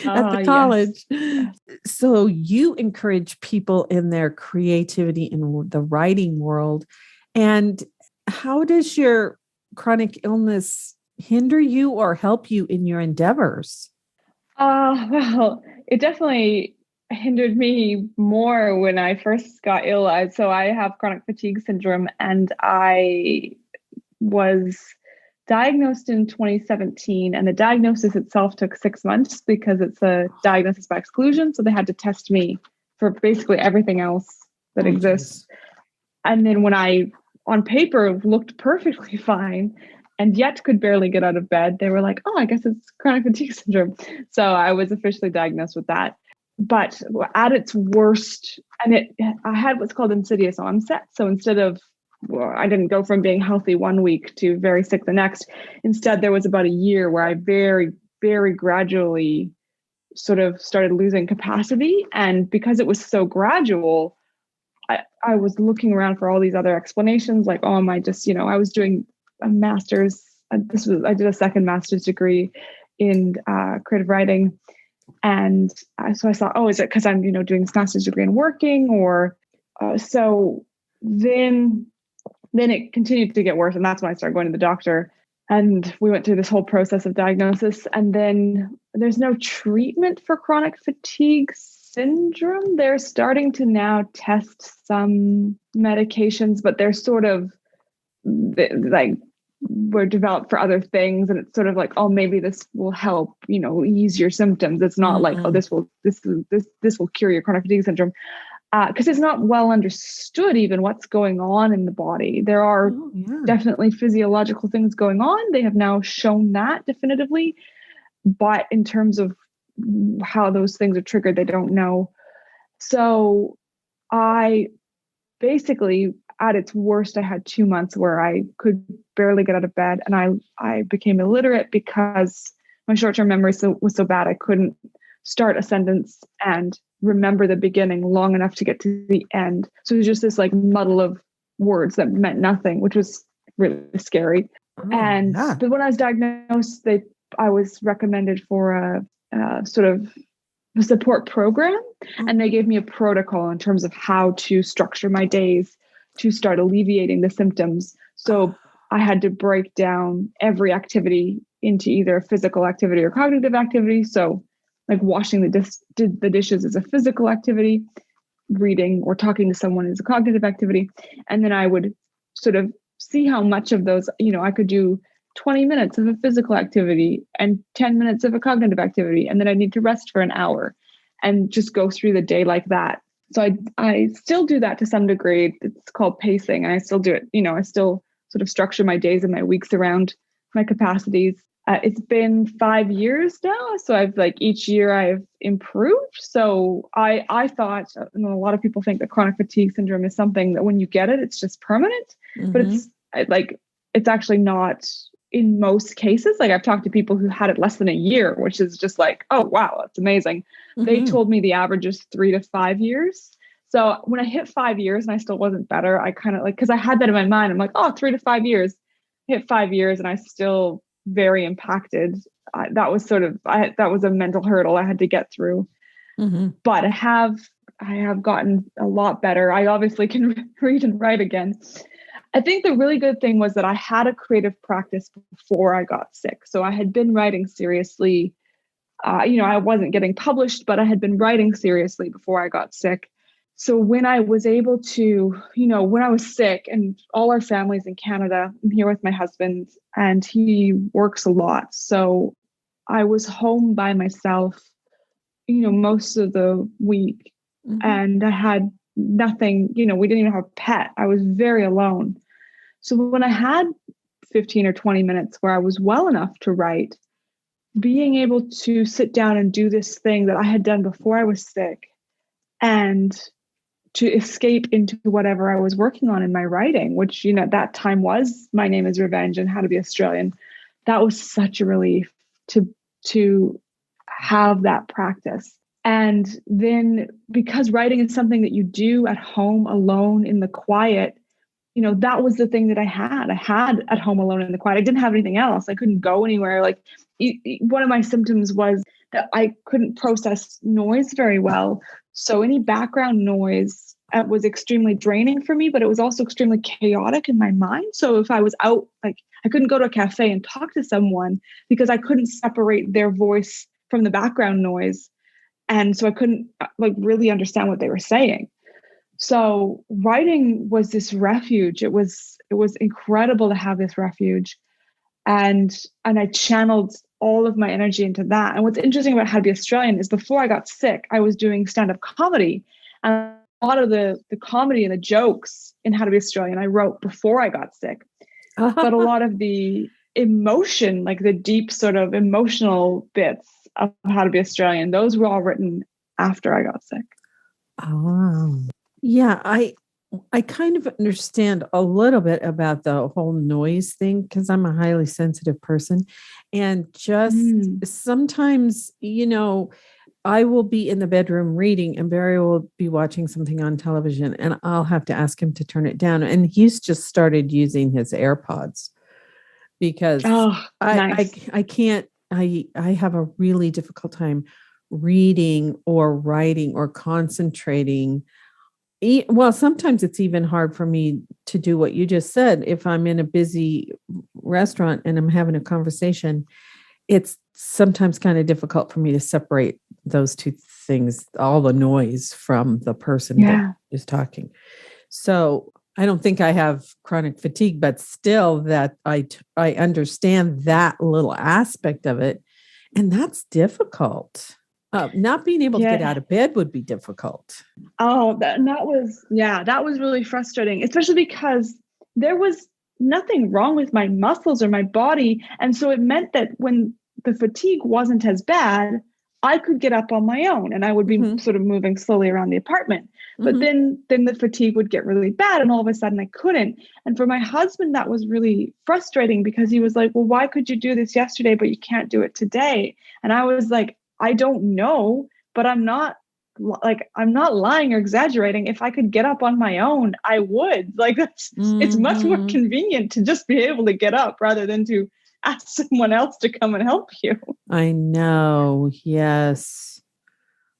at the college. Yes. So you encourage people in their creativity in the writing world. And how does your chronic illness hinder you or help you in your endeavors? Well, it definitely hindered me more when I first got ill. So I have chronic fatigue syndrome, and I was diagnosed in 2017, and the diagnosis itself took 6 months because it's a diagnosis by exclusion. So they had to test me for basically everything else that exists. And then when I, on paper, looked perfectly fine and yet could barely get out of bed, they were like, oh, I guess it's chronic fatigue syndrome. So I was officially diagnosed with that. But at its worst, and I had what's called insidious onset. So instead of, I didn't go from being healthy one week to very sick the next. Instead, there was about a year where I very, very gradually sort of started losing capacity. And because it was so gradual, I was looking around for all these other explanations, like, oh, am I just, I was doing a master's. I did a second master's degree in creative writing. And so I thought, oh, is it because I'm, doing this master's degree and working, or so then it continued to get worse. And that's when I started going to the doctor, and we went through this whole process of diagnosis. And then there's no treatment for chronic fatigue syndrome. They're starting to now test some medications, but they're sort of like, were developed for other things, and it's sort of like, oh, maybe this will help, ease your symptoms. It's not like, oh, this will cure your chronic fatigue syndrome, because it's not well understood even what's going on in the body. There are definitely physiological things going on. They have now shown that definitively, but in terms of how those things are triggered, they don't know. So I basically, at its worst, I had 2 months where I could barely get out of bed, and I became illiterate because my short-term memory was so bad I couldn't start a sentence and remember the beginning long enough to get to the end. So it was just this like muddle of words that meant nothing, which was really scary. But when I was diagnosed, I was recommended for a sort of a support program, and they gave me a protocol in terms of how to structure my days to start alleviating the symptoms. So I had to break down every activity into either physical activity or cognitive activity. So like washing the dishes is a physical activity, reading or talking to someone is a cognitive activity. And then I would sort of see how much of those, I could do 20 minutes of a physical activity and 10 minutes of a cognitive activity. And then I need to rest for an hour and just go through the day like that. So I still do that to some degree. It's called pacing. And I still do it. I still sort of structure my days and my weeks around my capacities. It's been 5 years now. So I've each year I've improved. So I thought, a lot of people think that chronic fatigue syndrome is something that when you get it, it's just permanent, but it's actually not in most cases. Like I've talked to people who had it less than a year, which is just like, oh, wow, that's amazing. They told me the average is 3 to 5 years. So when I hit 5 years and I still wasn't better, I kind of because I had that in my mind. I'm like, oh, 3 to 5 years. I hit 5 years and I still very impacted. That was that was a mental hurdle I had to get through. But I have gotten a lot better. I obviously can read and write again. I think the really good thing was that I had a creative practice before I got sick. So I had been writing seriously. I wasn't getting published, but I had been writing seriously before I got sick. So when I was able to, when I was sick, and all our family's in Canada, I'm here with my husband and he works a lot. So I was home by myself, most of the week, and I had nothing, we didn't even have a pet. I was very alone. So when I had 15 or 20 minutes where I was well enough to write, being able to sit down and do this thing that I had done before I was sick and to escape into whatever I was working on in my writing, which, at that time was My Name is Revenge and How to Be Australian. That was such a relief to have that practice. And then because writing is something that you do at home alone in the quiet, that was the thing that I had at home alone in the quiet. I didn't have anything else. I couldn't go anywhere. One of my symptoms was I couldn't process noise very well. So any background noise was extremely draining for me, but it was also extremely chaotic in my mind. So if I was out, like I couldn't go to a cafe and talk to someone because I couldn't separate their voice from the background noise. And so I couldn't like really understand what they were saying. So writing was this refuge. It was incredible to have this refuge. And I channeled all of my energy into that. And what's interesting about How to Be Australian is before I got sick, I was doing stand-up comedy. And a lot of the comedy and the jokes in How to Be Australian, I wrote before I got sick. But a lot of the emotion, like the deep sort of emotional bits of How to Be Australian, those were all written after I got sick. Oh, yeah. I kind of understand a little bit about the whole noise thing because I'm a highly sensitive person. And just sometimes, I will be in the bedroom reading and Barry will be watching something on television and I'll have to ask him to turn it down. And he's just started using his AirPods because I can't, I have a really difficult time reading or writing or concentrating. Well, sometimes it's even hard for me to do what you just said. If I'm in a busy restaurant and I'm having a conversation, it's sometimes kind of difficult for me to separate those two things, all the noise from the person that is talking. So I don't think I have chronic fatigue, but still that I understand that little aspect of it. And that's difficult. Not being able to get out of bed would be difficult. Oh, that was really frustrating, especially because there was nothing wrong with my muscles or my body. And so it meant that when the fatigue wasn't as bad, I could get up on my own and I would be sort of moving slowly around the apartment. But then the fatigue would get really bad and all of a sudden I couldn't. And for my husband, that was really frustrating because he was like, well, why could you do this yesterday, but you can't do it today? And I was like, I don't know, but I'm not lying or exaggerating. If I could get up on my own, I would. Like it's much more convenient to just be able to get up rather than to ask someone else to come and help you. I know. Yes.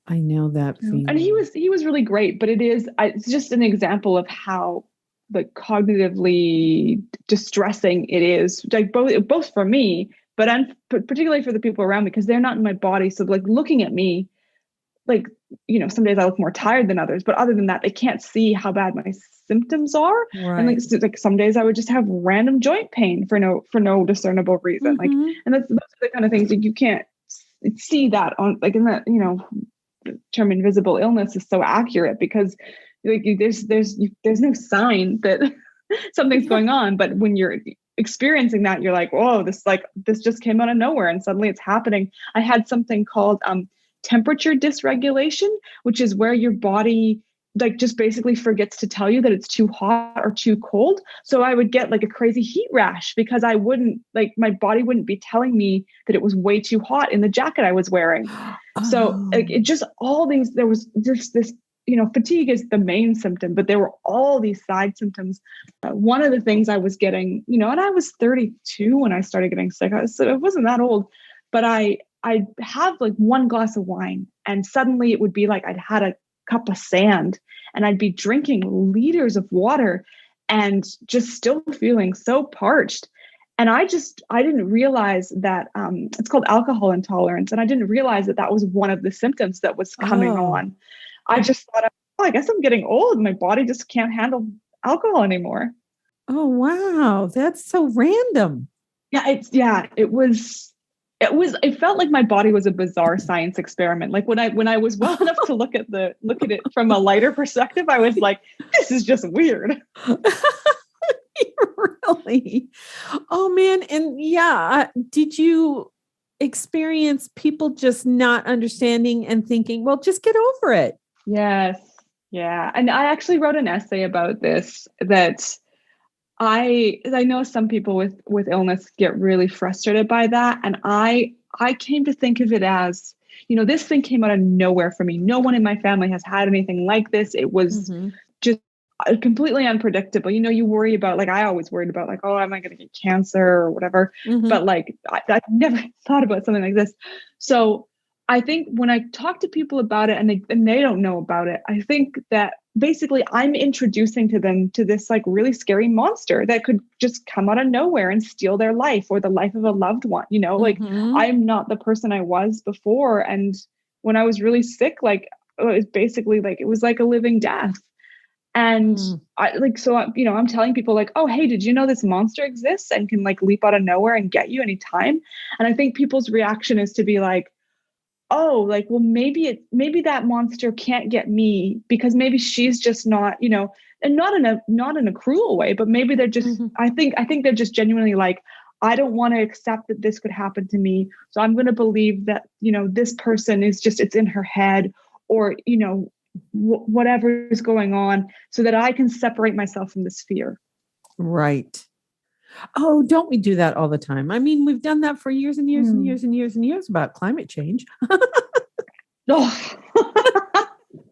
I know that feeling. And he was really great, but it's just an example of how like cognitively distressing it is, like both for me, but particularly for the people around me because they're not in my body. So like looking at me, like, some days I look more tired than others, but other than that, they can't see how bad my symptoms are. Right. And like some days I would just have random joint pain for no discernible reason. Like, and those are the kind of things that you can't see that on like in that, the term invisible illness is so accurate because like there's no sign that something's going on, but when you're experiencing that, you're like, whoa, this just came out of nowhere and suddenly it's happening. I had something called temperature dysregulation, which is where your body like just basically forgets to tell you that it's too hot or too cold. So I would get like a crazy heat rash because my body wouldn't be telling me that it was way too hot in the jacket I was wearing. So like it just there was just this, fatigue is the main symptom, but there were all these side symptoms. One of the things I was getting, and I was 32 when I started getting sick. So it wasn't that old, but I'd have like one glass of wine and suddenly it would be like I'd had a cup of sand and I'd be drinking liters of water and just still feeling so parched. And I didn't realize that it's called alcohol intolerance. And I didn't realize that was one of the symptoms that was coming on. I just thought, I guess I'm getting old. My body just can't handle alcohol anymore. Oh, wow. That's so random. It felt like my body was a bizarre science experiment. Like when I was well enough to look at it from a lighter perspective, I was like, this is just weird. Really? Oh man. And did you experience people just not understanding and thinking, well, just get over it? Yes. Yeah. And I actually wrote an essay about this that I know some people with illness get really frustrated by that. And I came to think of it as, this thing came out of nowhere for me. No one in my family has had anything like this. It was just completely unpredictable. You worry about, like, I always worried about like, oh, am I going to get cancer or whatever? But like, I never thought about something like this. So I think when I talk to people about it and they don't know about it, I think that basically I'm introducing to them to this like really scary monster that could just come out of nowhere and steal their life or the life of a loved one. Like I'm not the person I was before. And when I was really sick, like it was basically like, it was like a living death. And I'm telling people like, oh, hey, did you know this monster exists and can like leap out of nowhere and get you anytime? And I think people's reaction is to be like, oh, like, well, maybe that monster can't get me because maybe she's just not, and not in a cruel way, but maybe they're just, I think they're just genuinely like, I don't want to accept that this could happen to me. So I'm going to believe that, this person is just, it's in her head or, whatever is going on so that I can separate myself from this fear. Right. Oh, don't we do that all the time? I mean, we've done that for years and years and years and years and years about climate change. Oh,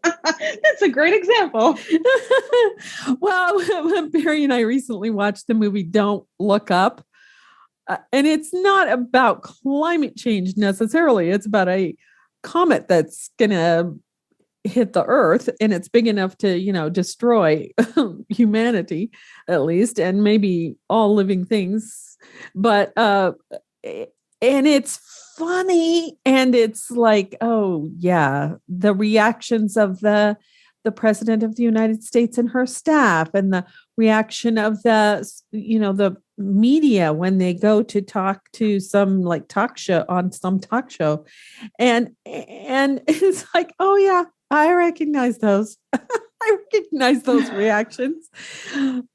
that's a great example. Well, Barry and I recently watched the movie Don't Look Up. And it's not about climate change necessarily. It's about a comet that's going to hit the earth and it's big enough to, destroy humanity at least, and maybe all living things. But, and it's funny. And it's like, oh yeah, the reactions of the president of the United States and her staff and the reaction of the media when they go to talk to some like talk show. And it's like, oh yeah, I recognize those. I recognize those reactions.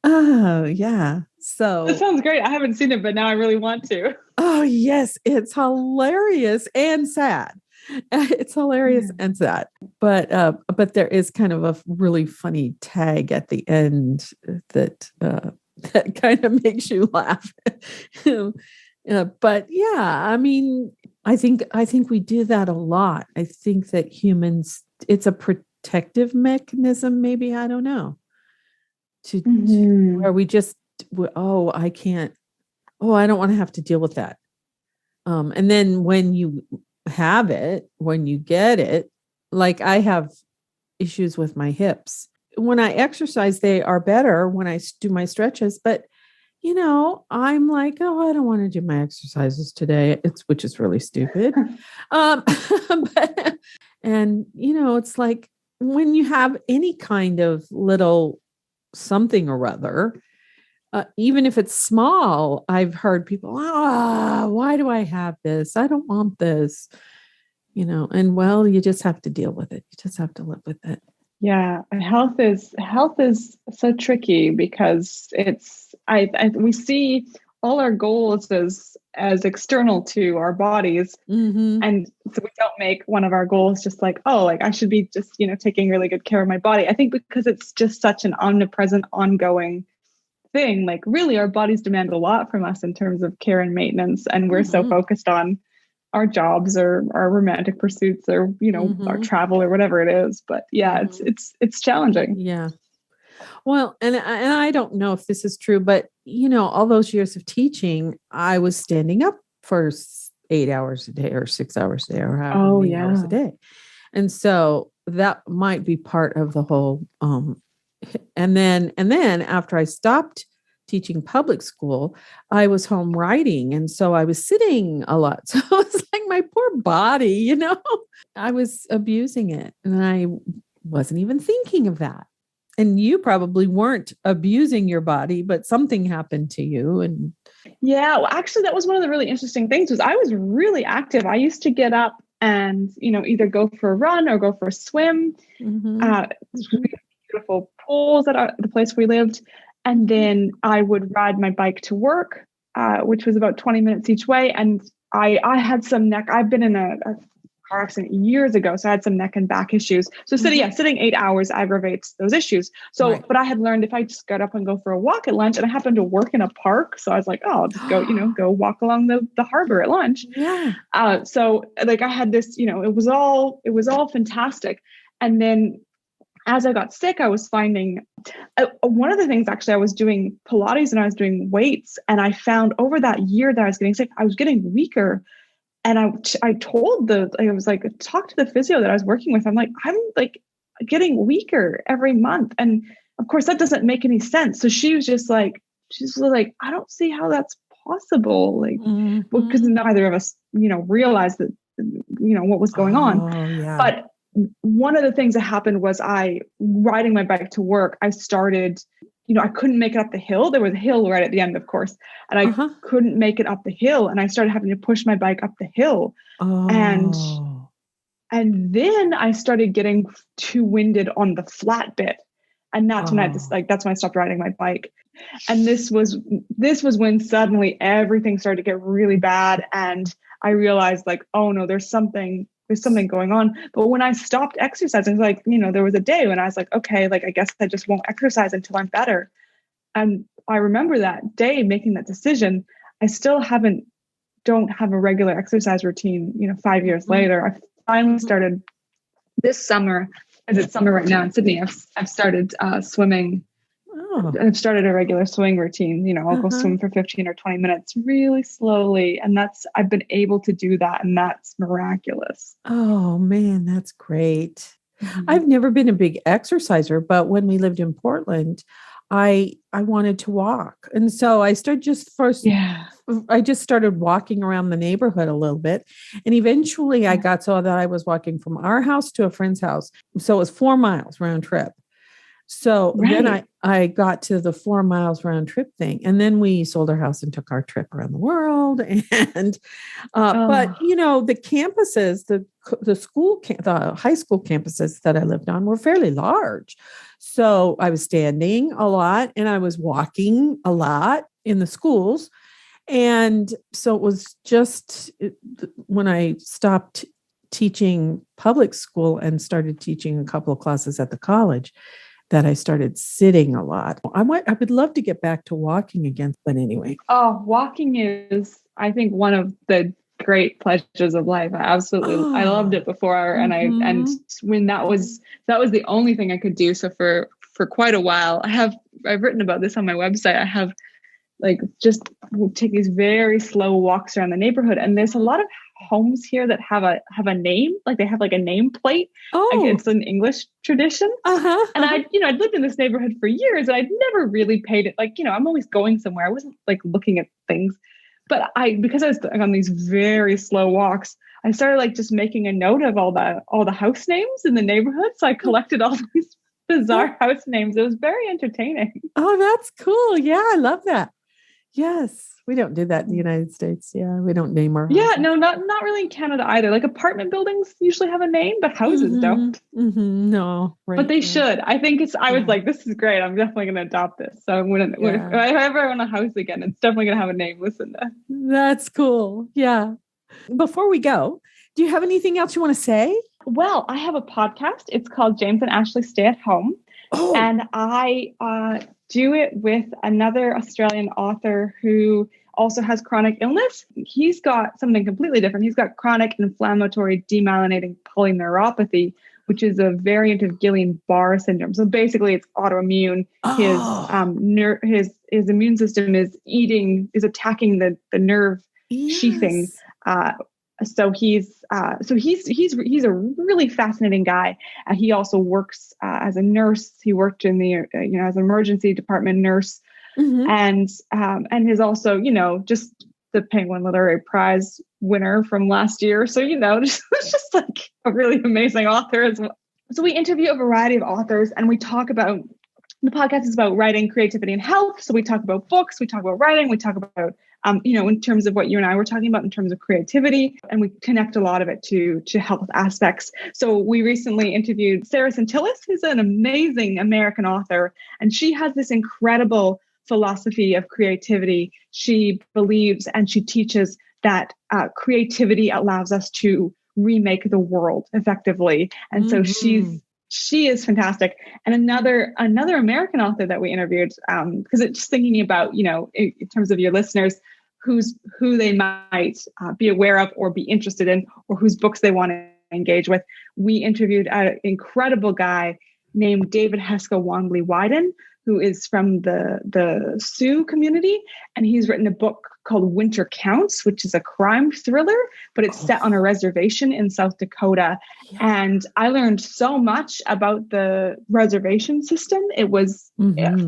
Oh, yeah. So that sounds great. I haven't seen it, but now I really want to. Oh, yes. It's hilarious and sad. It's hilarious and sad. But there is kind of a really funny tag at the end that kind of makes you laugh. But yeah, I mean, I think we do that a lot. I think that humans, it's a protective mechanism, maybe, I don't know, to where we just, I can't, I don't want to have to deal with that. And then when you have it, when you get it, like I have issues with my hips. When I exercise, they are better when I do my stretches, but I'm like, I don't want to do my exercises today. Which is really stupid. And it's like when you have any kind of little something or other, even if it's small, I've heard people, why do I have this? I don't want this, and well, you just have to deal with it. You just have to live with it. Yeah. Health is so tricky because we see all our goals as external to our bodies. And so we don't make one of our goals just like, I should be just, taking really good care of my body. I think because it's just such an omnipresent, ongoing thing, like really our bodies demand a lot from us in terms of care and maintenance. And we're so focused on our jobs or our romantic pursuits or, our travel or whatever it is. But yeah, it's challenging. Yeah. Well, and I don't know if this is true, but all those years of teaching, I was standing up for 8 hours a day or 6 hours a day or however many hours a day. And so that might be part of the whole, and then after I stopped teaching public school, I was home writing. And so I was sitting a lot. So it was like my poor body, I was abusing it and I wasn't even thinking of that. And you probably weren't abusing your body, but something happened to you. And yeah, well, actually, that was one of the really interesting things was I was really active. I used to get up and, either go for a run or go for a swim. Beautiful pools at the place we lived. And then I would ride my bike to work, which was about 20 minutes each way. And I had some I've been in a car accident years ago. So I had some neck and back issues. So sitting 8 hours aggravates those issues. So, But I had learned if I just got up and go for a walk at lunch, and I happened to work in a park. So I was like, I'll just go, go walk along the harbor at lunch. Yeah. So like I had this, it was all fantastic. And then as I got sick, I was finding one of the things, actually, I was doing Pilates and I was doing weights. And I found over that year that I was getting sick, I was getting weaker. And I was like, talk to the physio that I was working with. I'm like getting weaker every month. And of course that doesn't make any sense. So she's just like, I don't see how that's possible. Like, because neither of us, realized that, what was going on. Yeah. But one of the things that happened was riding my bike to work, I started, I couldn't make it up the hill. There was a hill right at the end, of course, and I couldn't make it up the hill. And I started having to push my bike up the hill. And then I started getting too winded on the flat bit. And that's when that's when I stopped riding my bike. And this was when suddenly everything started to get really bad. And I realized like, oh no, there's something going on. But when I stopped exercising, like, there was a day when I was like, okay, like, I guess I just won't exercise until I'm better. And I remember that day making that decision. I still don't have a regular exercise routine, 5 years later. I finally started this summer, as it's summer right now in Sydney. I've started swimming. I've started a regular swimming routine. I'll go swim for 15 or 20 minutes really slowly. And I've been able to do that. And that's miraculous. Oh man, that's great. I've never been a big exerciser, but when we lived in Portland, I wanted to walk. And so I just started walking around the neighborhood a little bit. And eventually I got so that I was walking from our house to a friend's house. So it was 4 miles round trip. So then I got to the 4 miles round trip thing. And then we sold our house and took our trip around the world. And, but the campuses, the high school campuses that I lived on were fairly large. So I was standing a lot and I was walking a lot in the schools. And so it was just when I stopped teaching public school and started teaching a couple of classes at the college that I started sitting a lot. I would love to get back to walking again, but anyway. Oh, walking is, I think, one of the great pleasures of life. I loved it before, and when that was the only thing I could do. So for quite a while, I've written about this on my website. I have just take these very slow walks around the neighborhood, and there's a lot of homes here that have a name, like they have like a name plate. It's an English tradition. And I'd lived in this neighborhood for years and I'd never really paid it. I'm always going somewhere. I wasn't looking at things, but because I was on these very slow walks, I started just making a note of all the house names in the neighborhood. So I collected all these bizarre house names. It was very entertaining. Oh, that's cool. Yeah, I love that. Yes. We don't do that in the United States. Yeah. We don't name our houses. Yeah, no, not really in Canada either. Apartment buildings usually have a name, but houses don't. No. Right, but they should. I think I was like, this is great. I'm definitely going to adopt this. So if I ever own a house again, it's definitely going to have a name. Lucinda. That's cool. Yeah. Before we go, do you have anything else you want to say? Well, I have a podcast. It's called James and Ashely Stay at Home. Oh. And I do it with another Australian author who also has chronic illness. He's got something completely different. He's got chronic inflammatory demyelinating polyneuropathy, which is a variant of Guillain-Barré syndrome. So basically it's autoimmune. His immune system is attacking the nerve sheathing. So he's a really fascinating guy. He also works as a nurse. He worked in the as an emergency department nurse, and is also just the Penguin Literary Prize winner from last year. So just a really amazing author as well. So we interview a variety of authors, and we talk about. The podcast is about writing, creativity, and health. So we talk about books, we talk about writing, we talk about, in terms of what you and I were talking about in terms of creativity, and we connect a lot of it to health aspects. So we recently interviewed Sarah Centillis, who's an amazing American author, and she has this incredible philosophy of creativity. She believes and she teaches that creativity allows us to remake the world effectively. And so she is fantastic. And another American author that we interviewed, because it's just thinking about, in terms of your listeners, who they might be aware of or be interested in, or whose books they want to engage with. We interviewed an incredible guy named David Heska Wangley Wyden, who is from the Sioux community. And he's written a book called Winter Counts, which is a crime thriller, but it's set on a reservation in South Dakota. Yeah. And I learned so much about the reservation system. It was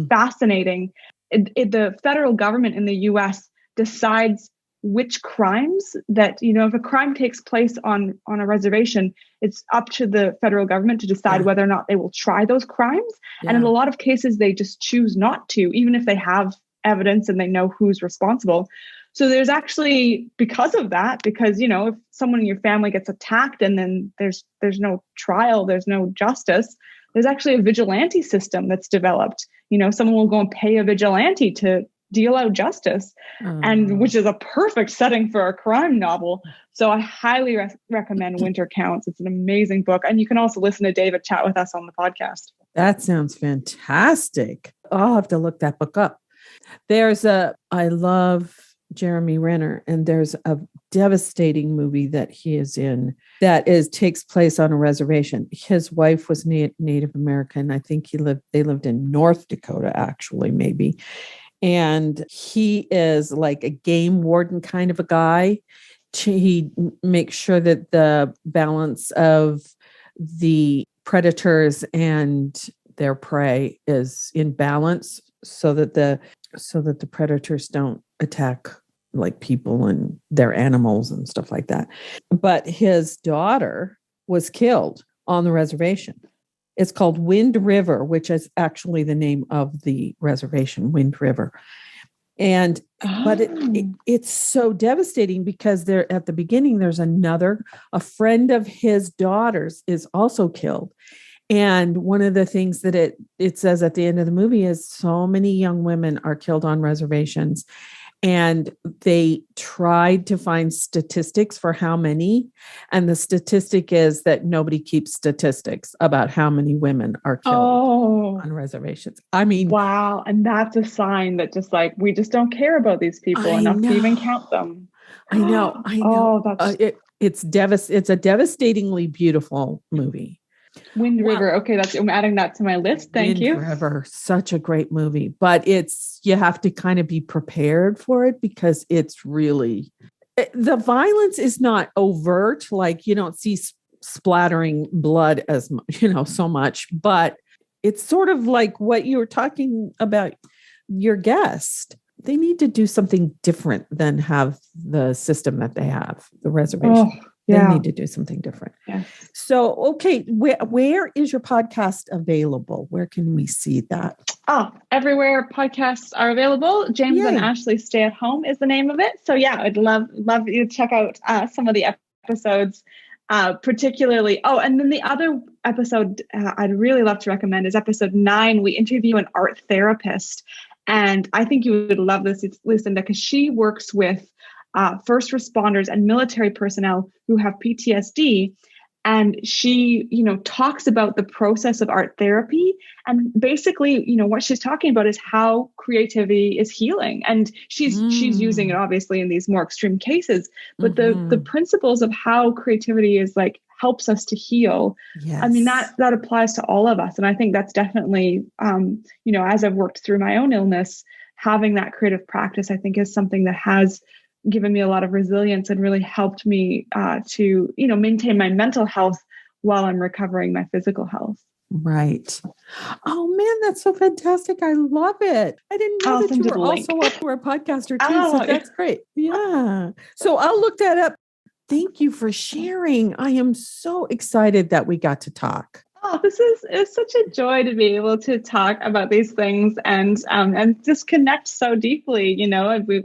fascinating. The federal government in the US decides which crimes that, if a crime takes place on a reservation, it's up to the federal government to decide whether or not they will try those crimes. And in a lot of cases, they just choose not to, even if they have evidence and they know who's responsible. So there's actually, because of that, because, if someone in your family gets attacked and then there's no trial, there's no justice, there's actually a vigilante system that's developed. Someone will go and pay a vigilante to deal out justice, and which is a perfect setting for a crime novel. So I highly recommend Winter Counts. It's an amazing book. And you can also listen to David chat with us on the podcast. That sounds fantastic. I'll have to look that book up. I love Jeremy Renner, and there's a devastating movie that he is in that takes place on a reservation. His wife was Native American. I think they lived in North Dakota, actually, maybe. And he is like a game warden kind of a guy. He makes sure that the balance of the predators and their prey is in balance, so that the predators don't attack like people and their animals and stuff like that. But his daughter was killed on the reservation. It's called Wind River, which is actually the name of the reservation, Wind River. And but it's so devastating because at the beginning, there's a friend of his daughter's is also killed. And one of the things that it says at the end of the movie is so many young women are killed on reservations. And they tried to find statistics for how many. And the statistic is that nobody keeps statistics about how many women are killed on reservations. I mean, wow. And that's a sign that just like, we just don't care about these people enough to even count them. I know. Oh, that's it's a devastatingly beautiful movie. Wind River. Okay, I'm adding that to my list. Thank you. Wind River, such a great movie, but you have to kind of be prepared for it because it's really, the violence is not overt. Like you don't see splattering blood as so much, but it's sort of like what you were talking about your guest. They need to do something different than have the system that they have, the reservation. They need to do something different. Yes. So, okay, where is your podcast available? Where can we see that? Everywhere podcasts are available. James and Ashely Stay at Home is the name of it. So I'd love you to check out some of the episodes, particularly. And then the other episode I'd really love to recommend is episode 9. We interview an art therapist. And I think you would love this, Lucinda, because she works with first responders and military personnel who have PTSD. And she, talks about the process of art therapy. And basically, what she's talking about is how creativity is healing. And she's using it obviously in these more extreme cases, but the principles of how creativity is like helps us to heal. Yes. I mean, that applies to all of us. And I think that's definitely, as I've worked through my own illness, having that creative practice, I think is something that has given me a lot of resilience and really helped me to, maintain my mental health while I'm recovering my physical health. Right. Oh man, that's so fantastic. I love it. I didn't know that you were also a podcaster too. So that's great. Yeah. So I'll look that up. Thank you for sharing. I am so excited that we got to talk. It's such a joy to be able to talk about these things and just connect so deeply, and we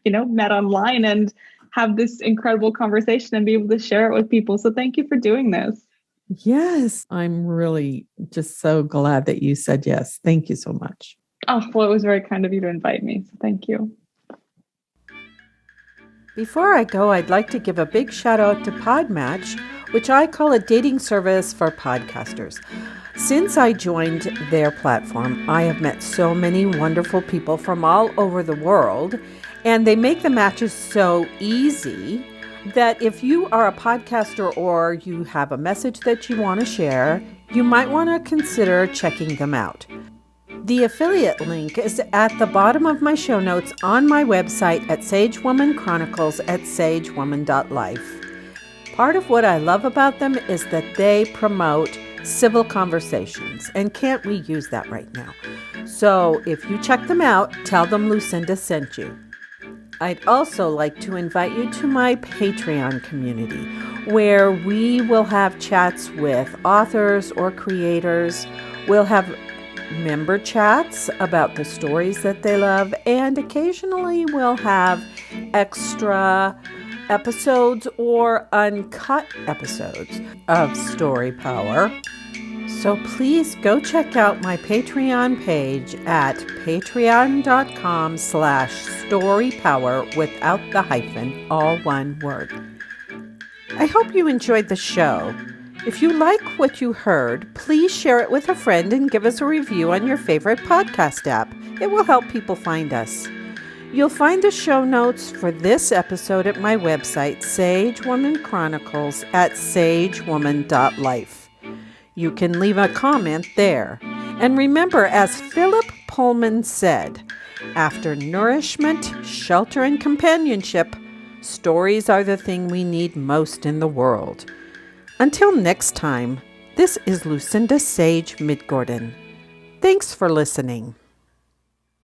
met online and have this incredible conversation and be able to share it with people. So thank you for doing this. Yes, I'm really just so glad that you said yes. Thank you so much. It was very kind of you to invite me. So thank you. Before I go, I'd like to give a big shout out to Podmatch, which I call a dating service for podcasters. Since I joined their platform, I have met so many wonderful people from all over the world, and they make the matches so easy that if you are a podcaster or you have a message that you want to share, you might want to consider checking them out. The affiliate link is at the bottom of my show notes on my website at Sage-Woman Chronicles at sagewoman.life. Part of what I love about them is that they promote civil conversations, and can't we use that right now? So if you check them out, tell them Lucinda sent you. I'd also like to invite you to my Patreon community, where we will have chats with authors or creators. We'll have member chats about the stories that they love, and occasionally we'll have extra episodes or uncut episodes of Story Power. So please go check out my Patreon page at patreon.com/storypower without the hyphen, all one word. I hope you enjoyed the show. If you like what you heard, please share it with a friend and give us a review on your favorite podcast app. It will help people find us. You'll find the show notes for this episode at my website, Sage-Woman Chronicles at sagewoman.life. You can leave a comment there. And remember, as Philip Pullman said, after nourishment, shelter, and companionship, stories are the thing we need most in the world. Until next time, this is Lucinda Sage-Midgorden. Thanks for listening.